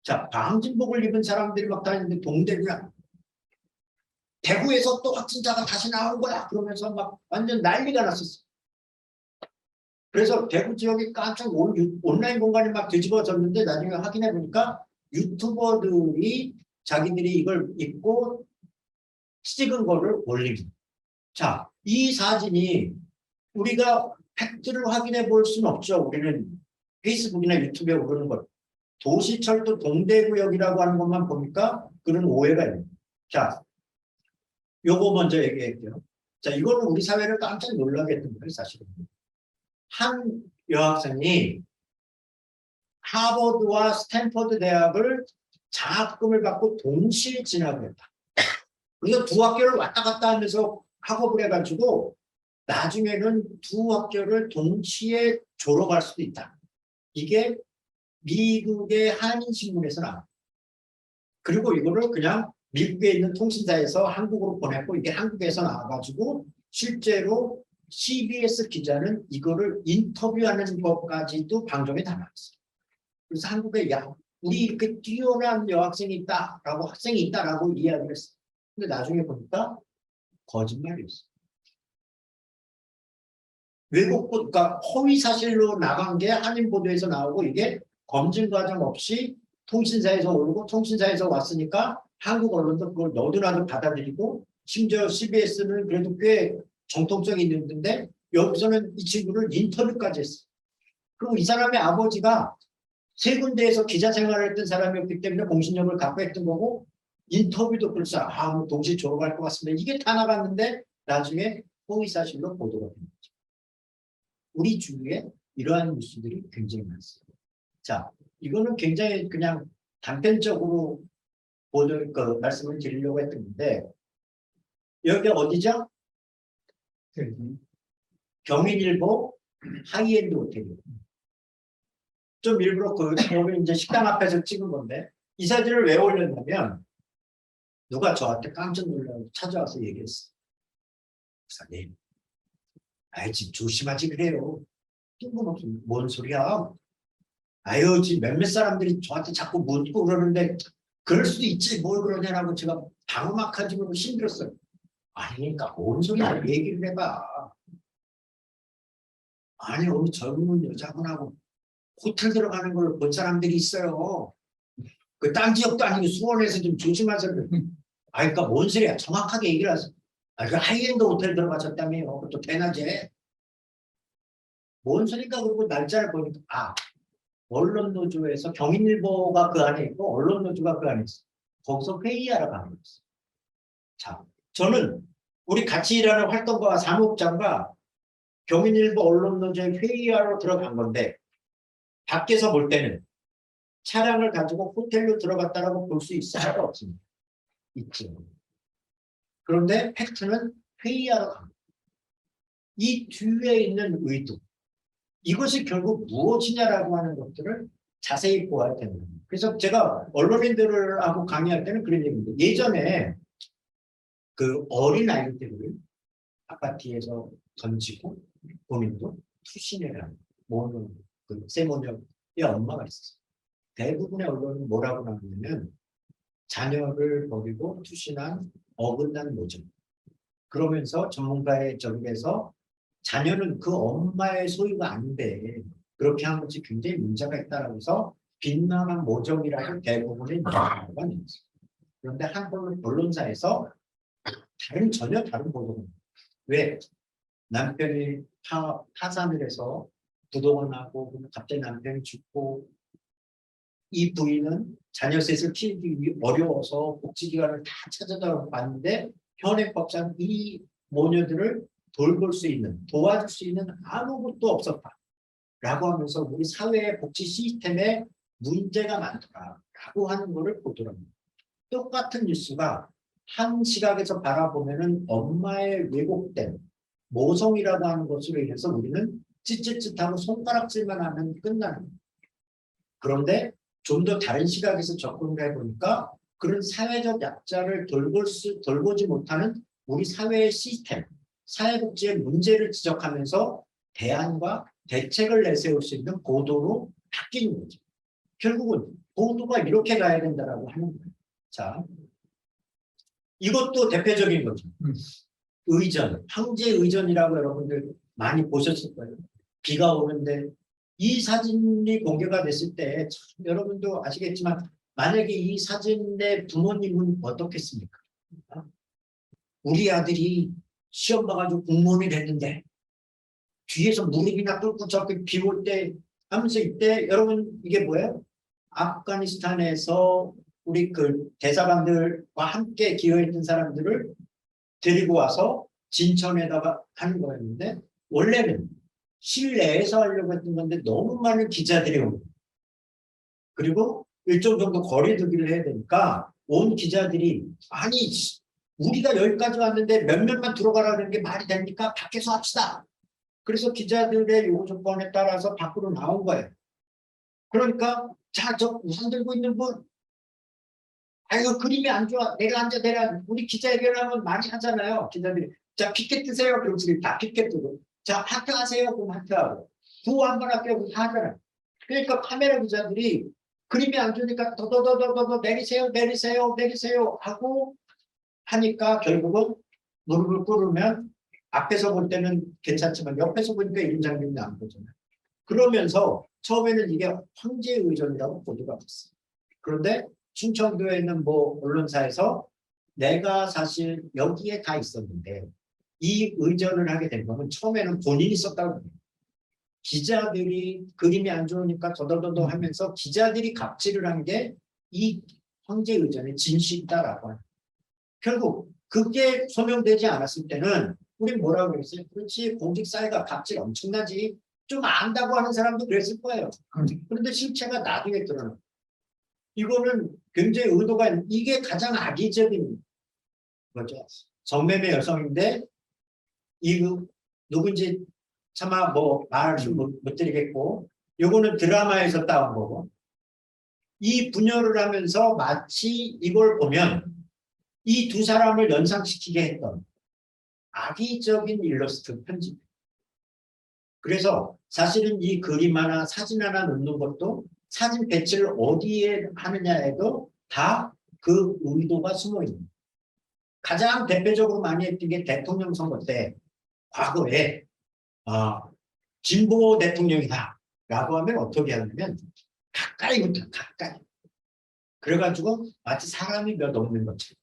자, 방진복을 입은 사람들이 막 다니는데 동대구야. 대구에서 또 확진자가 다시 나온 거야. 그러면서 막 완전 난리가 났었어. 그래서 대구 지역이 깜짝 온라인 공간이 막 뒤집어졌는데 나중에 확인해 보니까 유튜버들이 자기들이 이걸 입고 찍은 거를 올립니다. 자, 이 사진이 우리가 팩트를 확인해 볼 수는 없죠. 우리는 페이스북이나 유튜브에 오르는 것. 도시철도 동대구역이라고 하는 것만 보니까 그런 오해가 있는. 자, 요거 먼저 얘기할게요. 자, 이거는 우리 사회를 깜짝 놀라게 했던 거예요, 사실은. 한 여학생이 하버드와 스탠퍼드 대학을 장학금을 받고 동시에 진학을 했다. 그래서 두 학교를 왔다 갔다 하면서 학업을 해가지고 나중에는 두 학교를 동시에 졸업할 수도 있다. 이게 미국의 한인신문에서 나와. 그리고 이거를 그냥 미국에 있는 통신사에서 한국으로 보냈고 이게 한국에서 나와가지고 실제로 CBS 기자는 이거를 인터뷰하는 것까지도 방송에 담았어요. 그래서 한국에 우리 이렇게 뛰어난 여학생이 있다라고 학생이 있다라고 이야기를 했어요. 근데 나중에 보니까 거짓말이었어요. 그러니까 허위 사실로 나간 게 한인 보도에서 나오고 이게 검증 과정 없이 통신사에서 오르고 통신사에서 왔으니까 한국 언론도 그걸 너도나도 받아들이고 심지어 CBS는 그래도 꽤 정통성이 있는데 여기서는 이 친구를 인터뷰까지 했어요. 그리고 이 사람의 아버지가 세 군데에서 기자 생활을 했던 사람이었기 때문에 공신력을 갖고 했던 거고 인터뷰도 그래서 뭐 동시에 졸업할 것 같습니다. 이게 다 나갔는데 나중에 허위사실로 보도가 된 거죠. 우리 주위에 이러한 뉴스들이 굉장히 많습니다. 자, 이거는 굉장히 그냥 단편적으로 말씀을 드리려고 했던 건데 여기 어디죠? 경인일보 하이엔드 호텔이에요. 좀 일부러 여기 이제 식당 앞에서 찍은 건데 이 사진을 왜 올렸냐면 누가 저한테 깜짝 놀라서 찾아와서 얘기했어요. 목사님, 지금 조심하지 그래요. 뜬금없이 뭔 소리야? 지금 몇몇 사람들이 저한테 자꾸 묻고 그러는데 그럴 수도 있지 뭘 그러냐라고 제가 방어막하지고 힘들었어요. 그러니까 뭔 소리야 얘기를 해봐. 어느 젊은 여자분하고 호텔 들어가는 걸 본 사람들이 있어요. 그 딴 지역도 아니고 수원에서 좀 조심하세요. 그러니까 뭔 소리야 정확하게 얘기를 하세요. 그 하이엔드 호텔 들어가셨다며요. 또 대낮에. 뭔 소리가 그러고 날짜를 보니까 언론노조에서 경인일보가 그 안에 있고 언론노조가 그 안에 있어. 거기서 회의하러 가는 거였어. 자, 저는 우리 같이 일하는 활동가 사무국장과 경인일보 언론노조에 회의하러 들어간 건데 밖에서 볼 때는 차량을 가지고 호텔로 들어갔다라고 볼 수 있을까 없습니다. 있죠. 그런데 팩트는 회의하러 갑니다. 이 뒤에 있는 의도, 이것이 결국 무엇이냐라고 하는 것들을 자세히 보아야 됩니다. 그래서 제가 언론인들하고 강의할 때는 그런 얘기입니다. 예전에 그 어린 아이들을 아파트에서 던지고 본인도 투신해라는 그 세모녀의 엄마가 있었어요. 대부분의 언론은 뭐라고 나오냐면 자녀를 버리고 투신한 어긋난 모습. 그러면서 전문가의 적에서 자녀는 그 엄마의 소유가 아닌데 그렇게 한 것이 굉장히 문제가 있다라고 해서 빈만한 모정이라고 대부분의 보도가 있어요. 그런데 한 언론사에서 전혀 다른 보도가 왜 남편이 타산을 해서 부동을 하고 갑자기 남편이 죽고 이 부인은 자녀 셋을 키우기 어려워서 복지기관을 다 찾아봤는데 현행법상 이 모녀들을 돌볼 수 있는, 도와줄 수 있는 아무것도 없었다. 라고 하면서 우리 사회의 복지 시스템에 문제가 많더라라고 하는 것을 보더랍니다. 똑같은 뉴스가 한 시각에서 바라보면은 엄마의 왜곡된 모성이라고 하는 것으로 인해서 우리는 찌릿찌릿하고 손가락질만 하면 끝나는 거예요. 그런데 좀 더 다른 시각에서 접근을 해보니까 그런 사회적 약자를 돌보지 못하는 우리 사회의 시스템, 사회복지의 문제를 지적하면서 대안과 대책을 내세울 수 있는 보도로 바뀌는 거죠. 결국은 보도가 이렇게 가야 된다라고 하는 거예요. 자, 이것도 대표적인 거죠. 의전, 황제 의전이라고 여러분들 많이 보셨을 거예요. 비가 오는데 이 사진이 공개가 됐을 때 여러분도 아시겠지만 만약에 이 사진의 부모님은 어떻겠습니까? 우리 아들이 시험 봐가지고 공무원이 됐는데 뒤에서 무릎이나 꿇고 저렇게 비 올 때 하면서 이때 여러분 이게 뭐예요? 아프가니스탄에서 우리 그 대사관들과 함께 기여했던 사람들을 데리고 와서 진천에다가 하는 거였는데 원래는 실내에서 하려고 했던 건데 너무 많은 기자들이 오고 그리고 일정 정도 거리두기를 해야 되니까 온 기자들이 우리가 여기까지 왔는데 몇몇만 들어가라는 게 말이 됩니까? 밖에서 합시다. 그래서 기자들의 요구 조건에 따라서 밖으로 나온 거예요. 그러니까 저 우산 들고 있는 분 이거 그림이 안 좋아. 내려앉아. 우리 기자회견하면 많이 하잖아요. 기자들이 자 피켓 뜨세요. 그럼 지금 다 피켓 뜨고 자 하트 하세요. 그럼 하트하고 구호 한번 할게요. 그럼 하잖아요. 그러니까 카메라 기자들이 그림이 안 좋으니까 더더더더더 내리세요 하고 하니까 결국은 무릎을 꿇으면 앞에서 볼 때는 괜찮지만 옆에서 보니까 이런 장면이 안 보잖아요. 그러면서 처음에는 이게 황제의 의전이라고 보도가 됐어요. 그런데 충청도에 있는 뭐 언론사에서 내가 사실 여기에 다 있었는데 이 의전을 하게 된 거는 처음에는 본인이 썼다고 해요. 기자들이 그림이 안 좋으니까 더더더더 하면서 기자들이 갑질을 한 게 이 황제 의전의 진실이다라고 하는. 결국 그게 소명되지 않았을 때는 우리 뭐라고 그랬어요? 그렇지, 공직 사회가 갑질 엄청나지. 좀 안다고 하는 사람도 그랬을 거예요. 그런데 실체가 나중에 드러나. 이거는 굉장히 의도가 있는, 이게 가장 악의적인 거죠. 성매매 여성인데 이 누군지 차마 뭐 말을 못 드리겠고, 요거는 드라마에서 따온 거고, 이 분열을 하면서 마치 이걸 보면 이 두 사람을 연상시키게 했던 악의적인 일러스트 편집. 그래서 사실은 이 그림 하나 사진 하나 넣는 것도 사진 배치를 어디에 하느냐에도 다 그 의도가 숨어 있는. 가장 대표적으로 많이 했던 게 대통령 선거 때 과거에 진보 대통령이다 라고 하면 어떻게 하냐면 가까이부터 가까이. 그래가지고 마치 사람이 몇 없는 것처럼.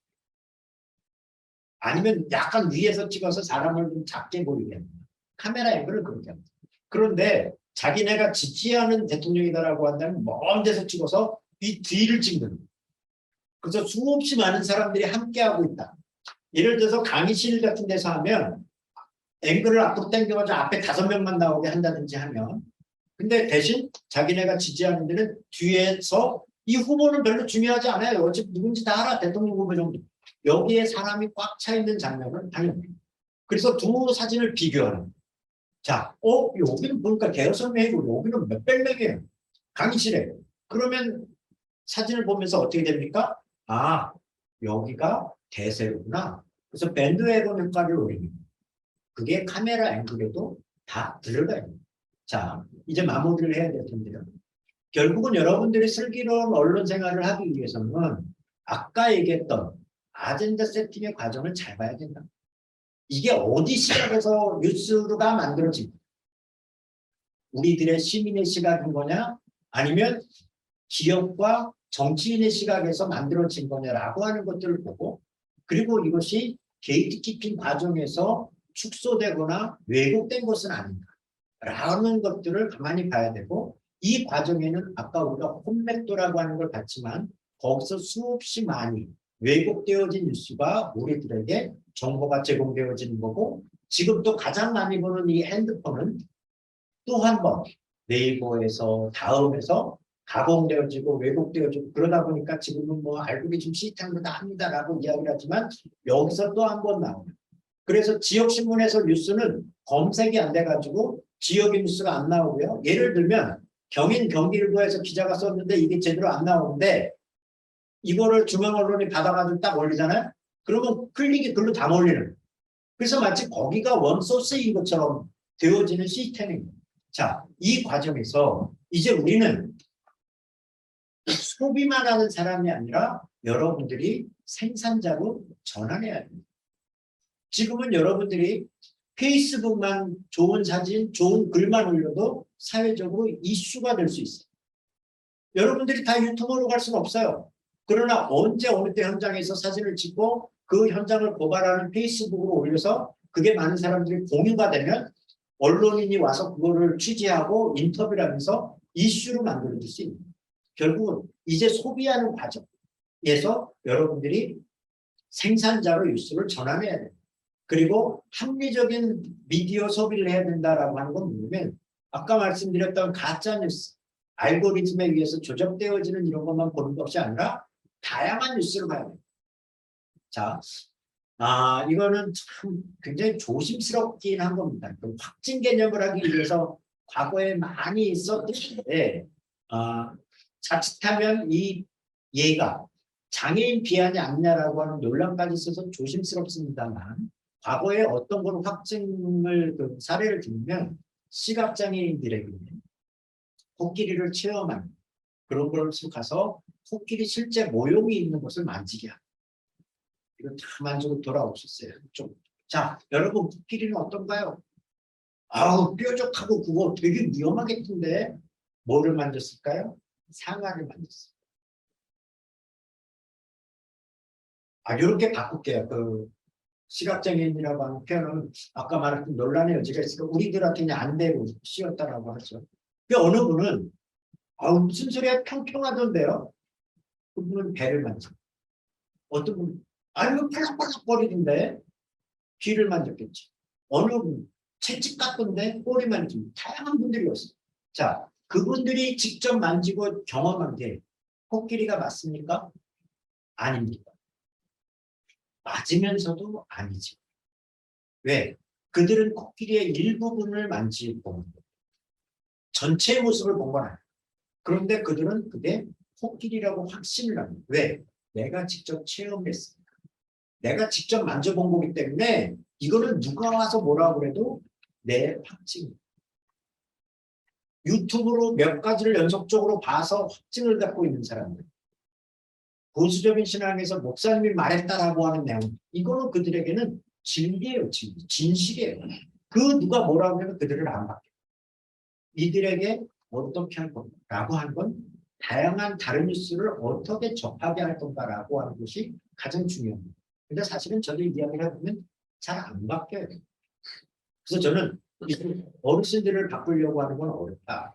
아니면 약간 위에서 찍어서 사람을 좀 작게 보이게 합니다. 카메라 앵글을 그렇게 합니다. 그런데 자기네가 지지하는 대통령이다라고 한다면 먼 데서 찍어서 이 뒤를 찍는 거예요. 그래서 수없이 많은 사람들이 함께하고 있다. 예를 들어서 강의실 같은 데서 하면 앵글을 앞으로 당겨가지고 앞에 5명만 나오게 한다든지 하면, 근데 대신 자기네가 지지하는 데는 뒤에서 이 후보는 별로 중요하지 않아요. 어차피 누군지 다 알아. 대통령 후보 정도. 여기에 사람이 꽉 차 있는 장면을 당연히. 그래서 두 사진을 비교하는. 자, 여기는 보니까 대여섯 명이고 여기는 몇백 명이에요. 강의실에. 그러면 사진을 보면서 어떻게 됩니까? 아, 여기가 대세구나. 그래서 밴드웨건 효과를 노립니다. 그게 카메라 앵글에도 다 들어가요. 자, 이제 마무리를 해야 될 텐데요. 결국은 여러분들이 슬기로운 언론 생활을 하기 위해서는 아까 얘기했던 아젠다 세팅의 과정을 잘 봐야 된다. 이게 어디 시각에서 뉴스가 만들어집니까? 우리들의 시민의 시각인 거냐? 아니면 기업과 정치인의 시각에서 만들어진 거냐라고 하는 것들을 보고, 그리고 이것이 게이트키핑 과정에서 축소되거나 왜곡된 것은 아닌가라는 것들을 가만히 봐야 되고, 이 과정에는 아까 우리가 홈맥도라고 하는 걸 봤지만 거기서 수없이 많이 왜곡되어진 뉴스가 우리들에게 정보가 제공되어지는 거고, 지금 또 가장 많이 보는 이 핸드폰은 또 한 번 네이버에서 다음에서 가공되어지고 왜곡되어지고, 그러다 보니까 지금은 뭐 알고리즘 시스템으로 다 합니다라고 이야기를 하지만 여기서 또 한 번 나오는. 그래서 지역신문에서 뉴스는 검색이 안 돼가지고 지역의 뉴스가 안 나오고요. 예를 들면 경인경기일보에서 기자가 썼는데 이게 제대로 안 나오는데 이거를 중앙언론이 받아가지고 딱 올리잖아요. 그러면 클릭이 글로 다 몰리는. 그래서 마치 거기가 원소스인 것처럼 되어지는 시스템입니다. 자, 이 과정에서 이제 우리는 소비만 하는 사람이 아니라 여러분들이 생산자로 전환해야 됩니다. 지금은 여러분들이 페이스북만 좋은 사진, 좋은 글만 올려도 사회적으로 이슈가 될 수 있어요. 여러분들이 다 유튜버로 갈 수는 없어요. 그러나 언제 어느 때 현장에서 사진을 찍고 그 현장을 고발하는 페이스북으로 올려서 그게 많은 사람들이 공유가 되면 언론인이 와서 그거를 취재하고 인터뷰를 하면서 이슈로 만들어줄 수 있는. 결국은 이제 소비하는 과정에서 여러분들이 생산자로 뉴스를 전환해야 돼요. 그리고 합리적인 미디어 소비를 해야 된다라고 하는 건 뭐냐면 아까 말씀드렸던 가짜뉴스, 알고리즘에 의해서 조작되어지는 이런 것만 보는 것이 아니라 다양한 뉴스를 봐야 돼요. 자, 이거는 참 굉장히 조심스럽긴 한 겁니다. 확진 개념을 하기 위해서 과거에 많이 썼는데 자칫하면 이 얘가 장애인 비하냐 아니냐라고 하는 논란까지 있어서 조심스럽습니다만, 과거에 어떤 걸 확증을 사례를 들면 시각장애인들에게 코끼리를 체험하는 그런 것을 가서 코끼리 실제 모형이 있는 것을 만지게 합니다. 이거 다 만지고 돌아오셨어요. 좀. 자, 여러분 코끼리는 어떤가요? 뾰족하고 그거 되게 위험하겠던데 뭐를 만졌을까요? 상아를 만졌어요. 이렇게 바꿀게요. 그 시각장애인이라고 하는 표현은 아까 말했던 논란의 여지가 있으니까 우리들한테는 안 되고 씌웠다라고 하죠. 그 어느 분은 무슨 소리야 평평하던데요. 그분은 배를 만져. 어떤 분은 뭐 팔락팔락거리던데 귀를 만졌겠지. 어느 분 채찍 같던데 꼬리 만지고 다양한 분들이 왔어요. 자, 그분들이 직접 만지고 경험한 게 코끼리가 맞습니까? 아닙니다. 맞으면서도 아니지. 왜? 그들은 코끼리의 일부분을 만지고 전체 모습을 본 건 아니에요. 그런데 그들은 그게 코끼리라고 확신을 합니다. 왜? 내가 직접 체험했으니까. 내가 직접 만져본 거기 때문에 이거는 누가 와서 뭐라고 그래도 내 확증. 유튜브로 몇 가지를 연속적으로 봐서 확증을 갖고 있는 사람들. 보수적인 신앙에서 목사님이 말했다라고 하는 내용. 이거는 그들에게는 진리예요. 진리. 진실이에요. 그 누가 뭐라고 하면 그들을 안 받게. 이들에게 어떻게 할 건가라고 하는 건 다양한 다른 뉴스를 어떻게 접하게 할 건가라고 하는 것이 가장 중요합니다. 근데 사실은 저는 이야기를 해보면 잘 안 바뀌어요. 그래서 저는 어르신들을 바꾸려고 하는 건 어렵다.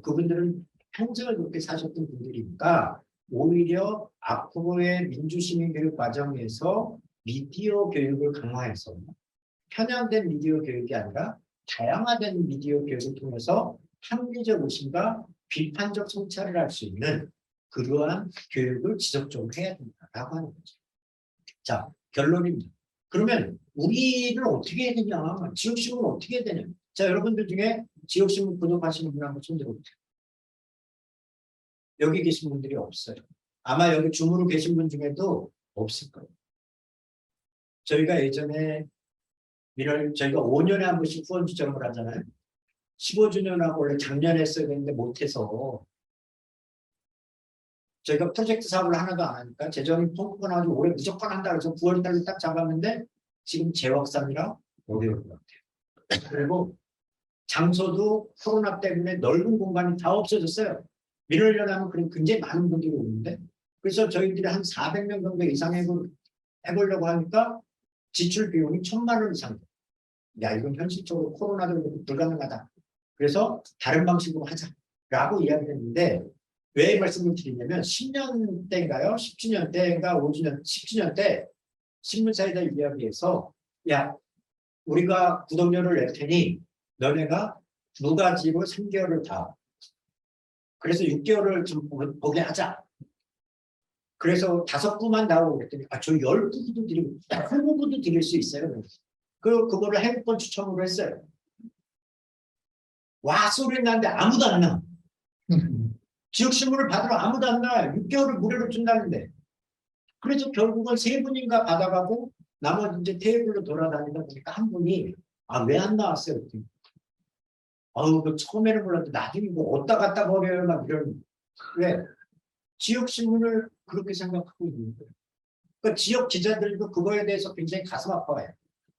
그분들은 평생을 그렇게 사셨던 분들이니까 오히려 앞으로의 민주시민 교육 과정에서 미디어 교육을 강화해서 편향된 미디어 교육이 아니라 다양화된 미디어 교육을 통해서 합리적 의심과 비판적 성찰을 할 수 있는 그러한 교육을 지속적으로 해야 된다라고 하는 거죠. 자, 결론입니다. 그러면 우리는 어떻게 해야 되냐? 지역신문은 어떻게 해야 되냐? 자, 여러분들 중에 지역신문 구독하시는 분 한번 손 들어보세요. 여기 계신 분들이 없어요. 아마 여기 줌으로 계신 분 중에도 없을 거예요. 저희가 예전에 저희가 5년에 한 번씩 후원 지정을 하잖아요. 15주년하고 원래 작년에 했어야 되는데 못해서 저희가 프로젝트 사업을 하나도 안 하니까 재정이 펑크가 나가지고 올해 무조건 한다 그래서 9월달로 딱 잡았는데 지금 재확산이라 어려울 것 같아요. 그리고 장소도 코로나 때문에 넓은 공간이 다 없어졌어요. 민원련 하면 그럼 굉장히 많은 분들이 오는데 그래서 저희들이 한 400명 정도 이상 해보려고 하니까 지출 비용이 1,000만 원 이상. 야, 이건 현실적으로 코로나도 불가능하다. 그래서 다른 방식으로 하자라고 이야기했는데 왜 말씀을 드리냐면 10년 때인가요? 10주년 때인가 5주년, 10주년 때 신문사에다 이야기해서 야, 우리가 구독료를 낼 테니 너네가 무가지로 3개월을 다. 그래서 6개월을 좀 보게 하자. 그래서 5부만 나오고 그랬더니 저 10부도 드리고 20부도 드릴 수 있어요. 그리고 그거를 해외권 추첨으로 했어요. 와 소리 나는데 아무도 안 나. 지역신문을 받으러 아무도 안 나. 6개월을 무료로 준다는데. 그래서 결국은 3분인가 받아가고 나머지 이제 테이블로 돌아다니다 보니까 한 분이 왜 안 나왔어요? 그 처음에는 몰랐는데 나중에 뭐 어디다 갖다 버려요? 막 이런. 왜? 지역신문을 그렇게 생각하고 있는 거예요. 그러니까 지역 기자들도 그거에 대해서 굉장히 가슴 아파해요.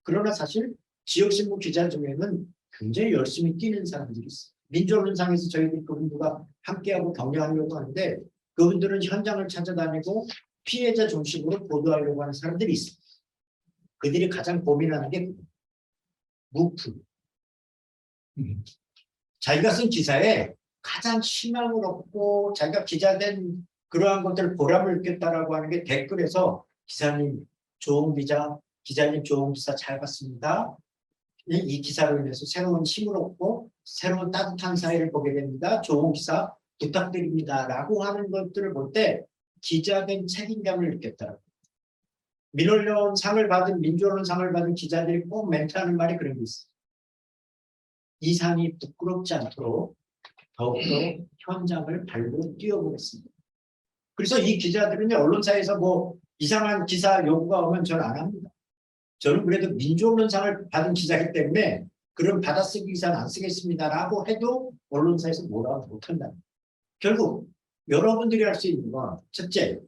그러나 사실 지역신문 기자 중에는 굉장히 열심히 뛰는 사람들이 있어요. 민주언론상에서 저희들 그분들과 함께하고 격려하려고 하는데 그분들은 현장을 찾아다니고 피해자 중심으로 보도하려고 하는 사람들이 있어요. 그들이 가장 고민하는 게 무프. 자기가 쓴 기사에 가장 희망을 얻고 자기가 기자된 그러한 것들을 보람을 느꼈다라고 하는 게 댓글에서 기사님 좋은 기자, 기자님 좋은 기사 잘 봤습니다. 이 기사로 인해서 새로운 힘을 얻고 새로운 따뜻한 사회를 보게 됩니다. 좋은 기사 부탁드립니다. 라고 하는 것들을 볼 때 기자된 책임감을 느꼈다. 민언론 상을 받은 민주언론 상을 받은 기자들이 꼭 멘트하는 말이 그런 게 있어요. 이 상이 부끄럽지 않도록 더욱더 현장을 발로 뛰어보겠습니다. 그래서 이 기자들은 언론사에서 뭐 이상한 기사 요구가 오면 저는 안 합니다. 저는 그래도 민주언론상을 받은 기자이기 때문에 그런 받아쓰기 기사는 안 쓰겠습니다라고 해도 언론사에서 뭐라고 못한다. 결국 여러분들이 할 수 있는 건 첫째,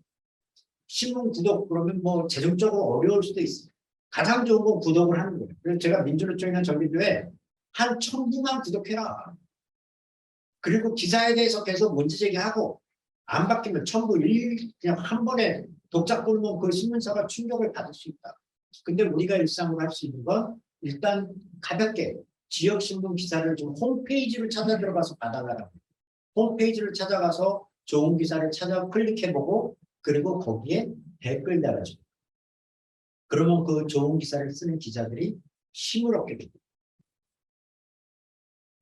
신문 구독 그러면 뭐 재정적으로 어려울 수도 있어요. 가장 좋은 건 구독을 하는 거예요. 그래서 제가 민주노 쪽이나 전기도에 한 1,000부만 구독해라. 그리고 기사에 대해서 계속 문제 제기하고 안 바뀌면 1,000부 그냥 한 번에 독자권은 그 신문사가 충격을 받을 수 있다. 근데 우리가 일상으로 할 수 있는 건 일단 가볍게 지역 신문 기사를 좀 홈페이지를 찾아 들어가서 봐달라고. 홈페이지를 찾아가서 좋은 기사를 찾아 클릭해보고 그리고 거기에 댓글 달아줘. 그러면 그 좋은 기사를 쓰는 기자들이 힘을 얻게 됩니다.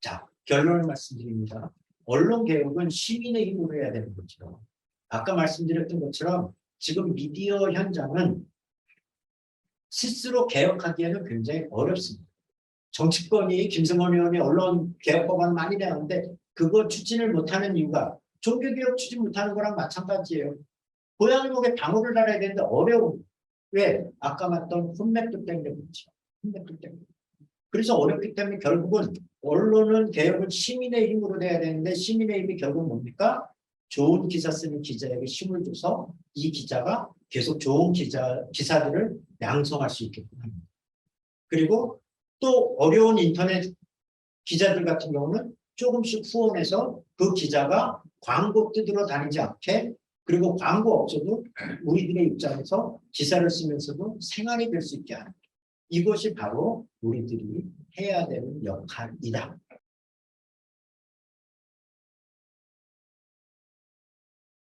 자, 결론을 말씀드립니다. 언론개혁은 시민의 힘으로 해야 되는 거죠. 아까 말씀드렸던 것처럼 지금 미디어 현장은 스스로 개혁하기에는 굉장히 어렵습니다. 정치권이 김승원 의원이 언론 개혁법안 많이 내는데 그거 추진을 못하는 이유가 종교개혁 추진 못하는 거랑 마찬가지예요. 고양이목에 방울을 달아야 되는데 어려운. 왜? 아까 말했던 홈맥도 때문에 그렇죠. 홈맥도 때문에. 그래서 어렵기 때문에 결국은 언론은 개혁은 시민의 힘으로 돼야 되는데 시민의 힘이 결국 뭡니까? 좋은 기사 쓰는 기자에게 힘을 줘서 이 기자가 계속 좋은 기사들을 양성할 수 있게끔 합니다. 그리고 또 어려운 인터넷 기자들 같은 경우는 조금씩 후원해서 그 기자가 광고 뜯으러 다니지 않게 그리고 광고 없어도 우리들의 입장에서 기사를 쓰면서도 생활이 될 수 있게 하는 이것이 바로 우리들이 해야 되는 역할이다.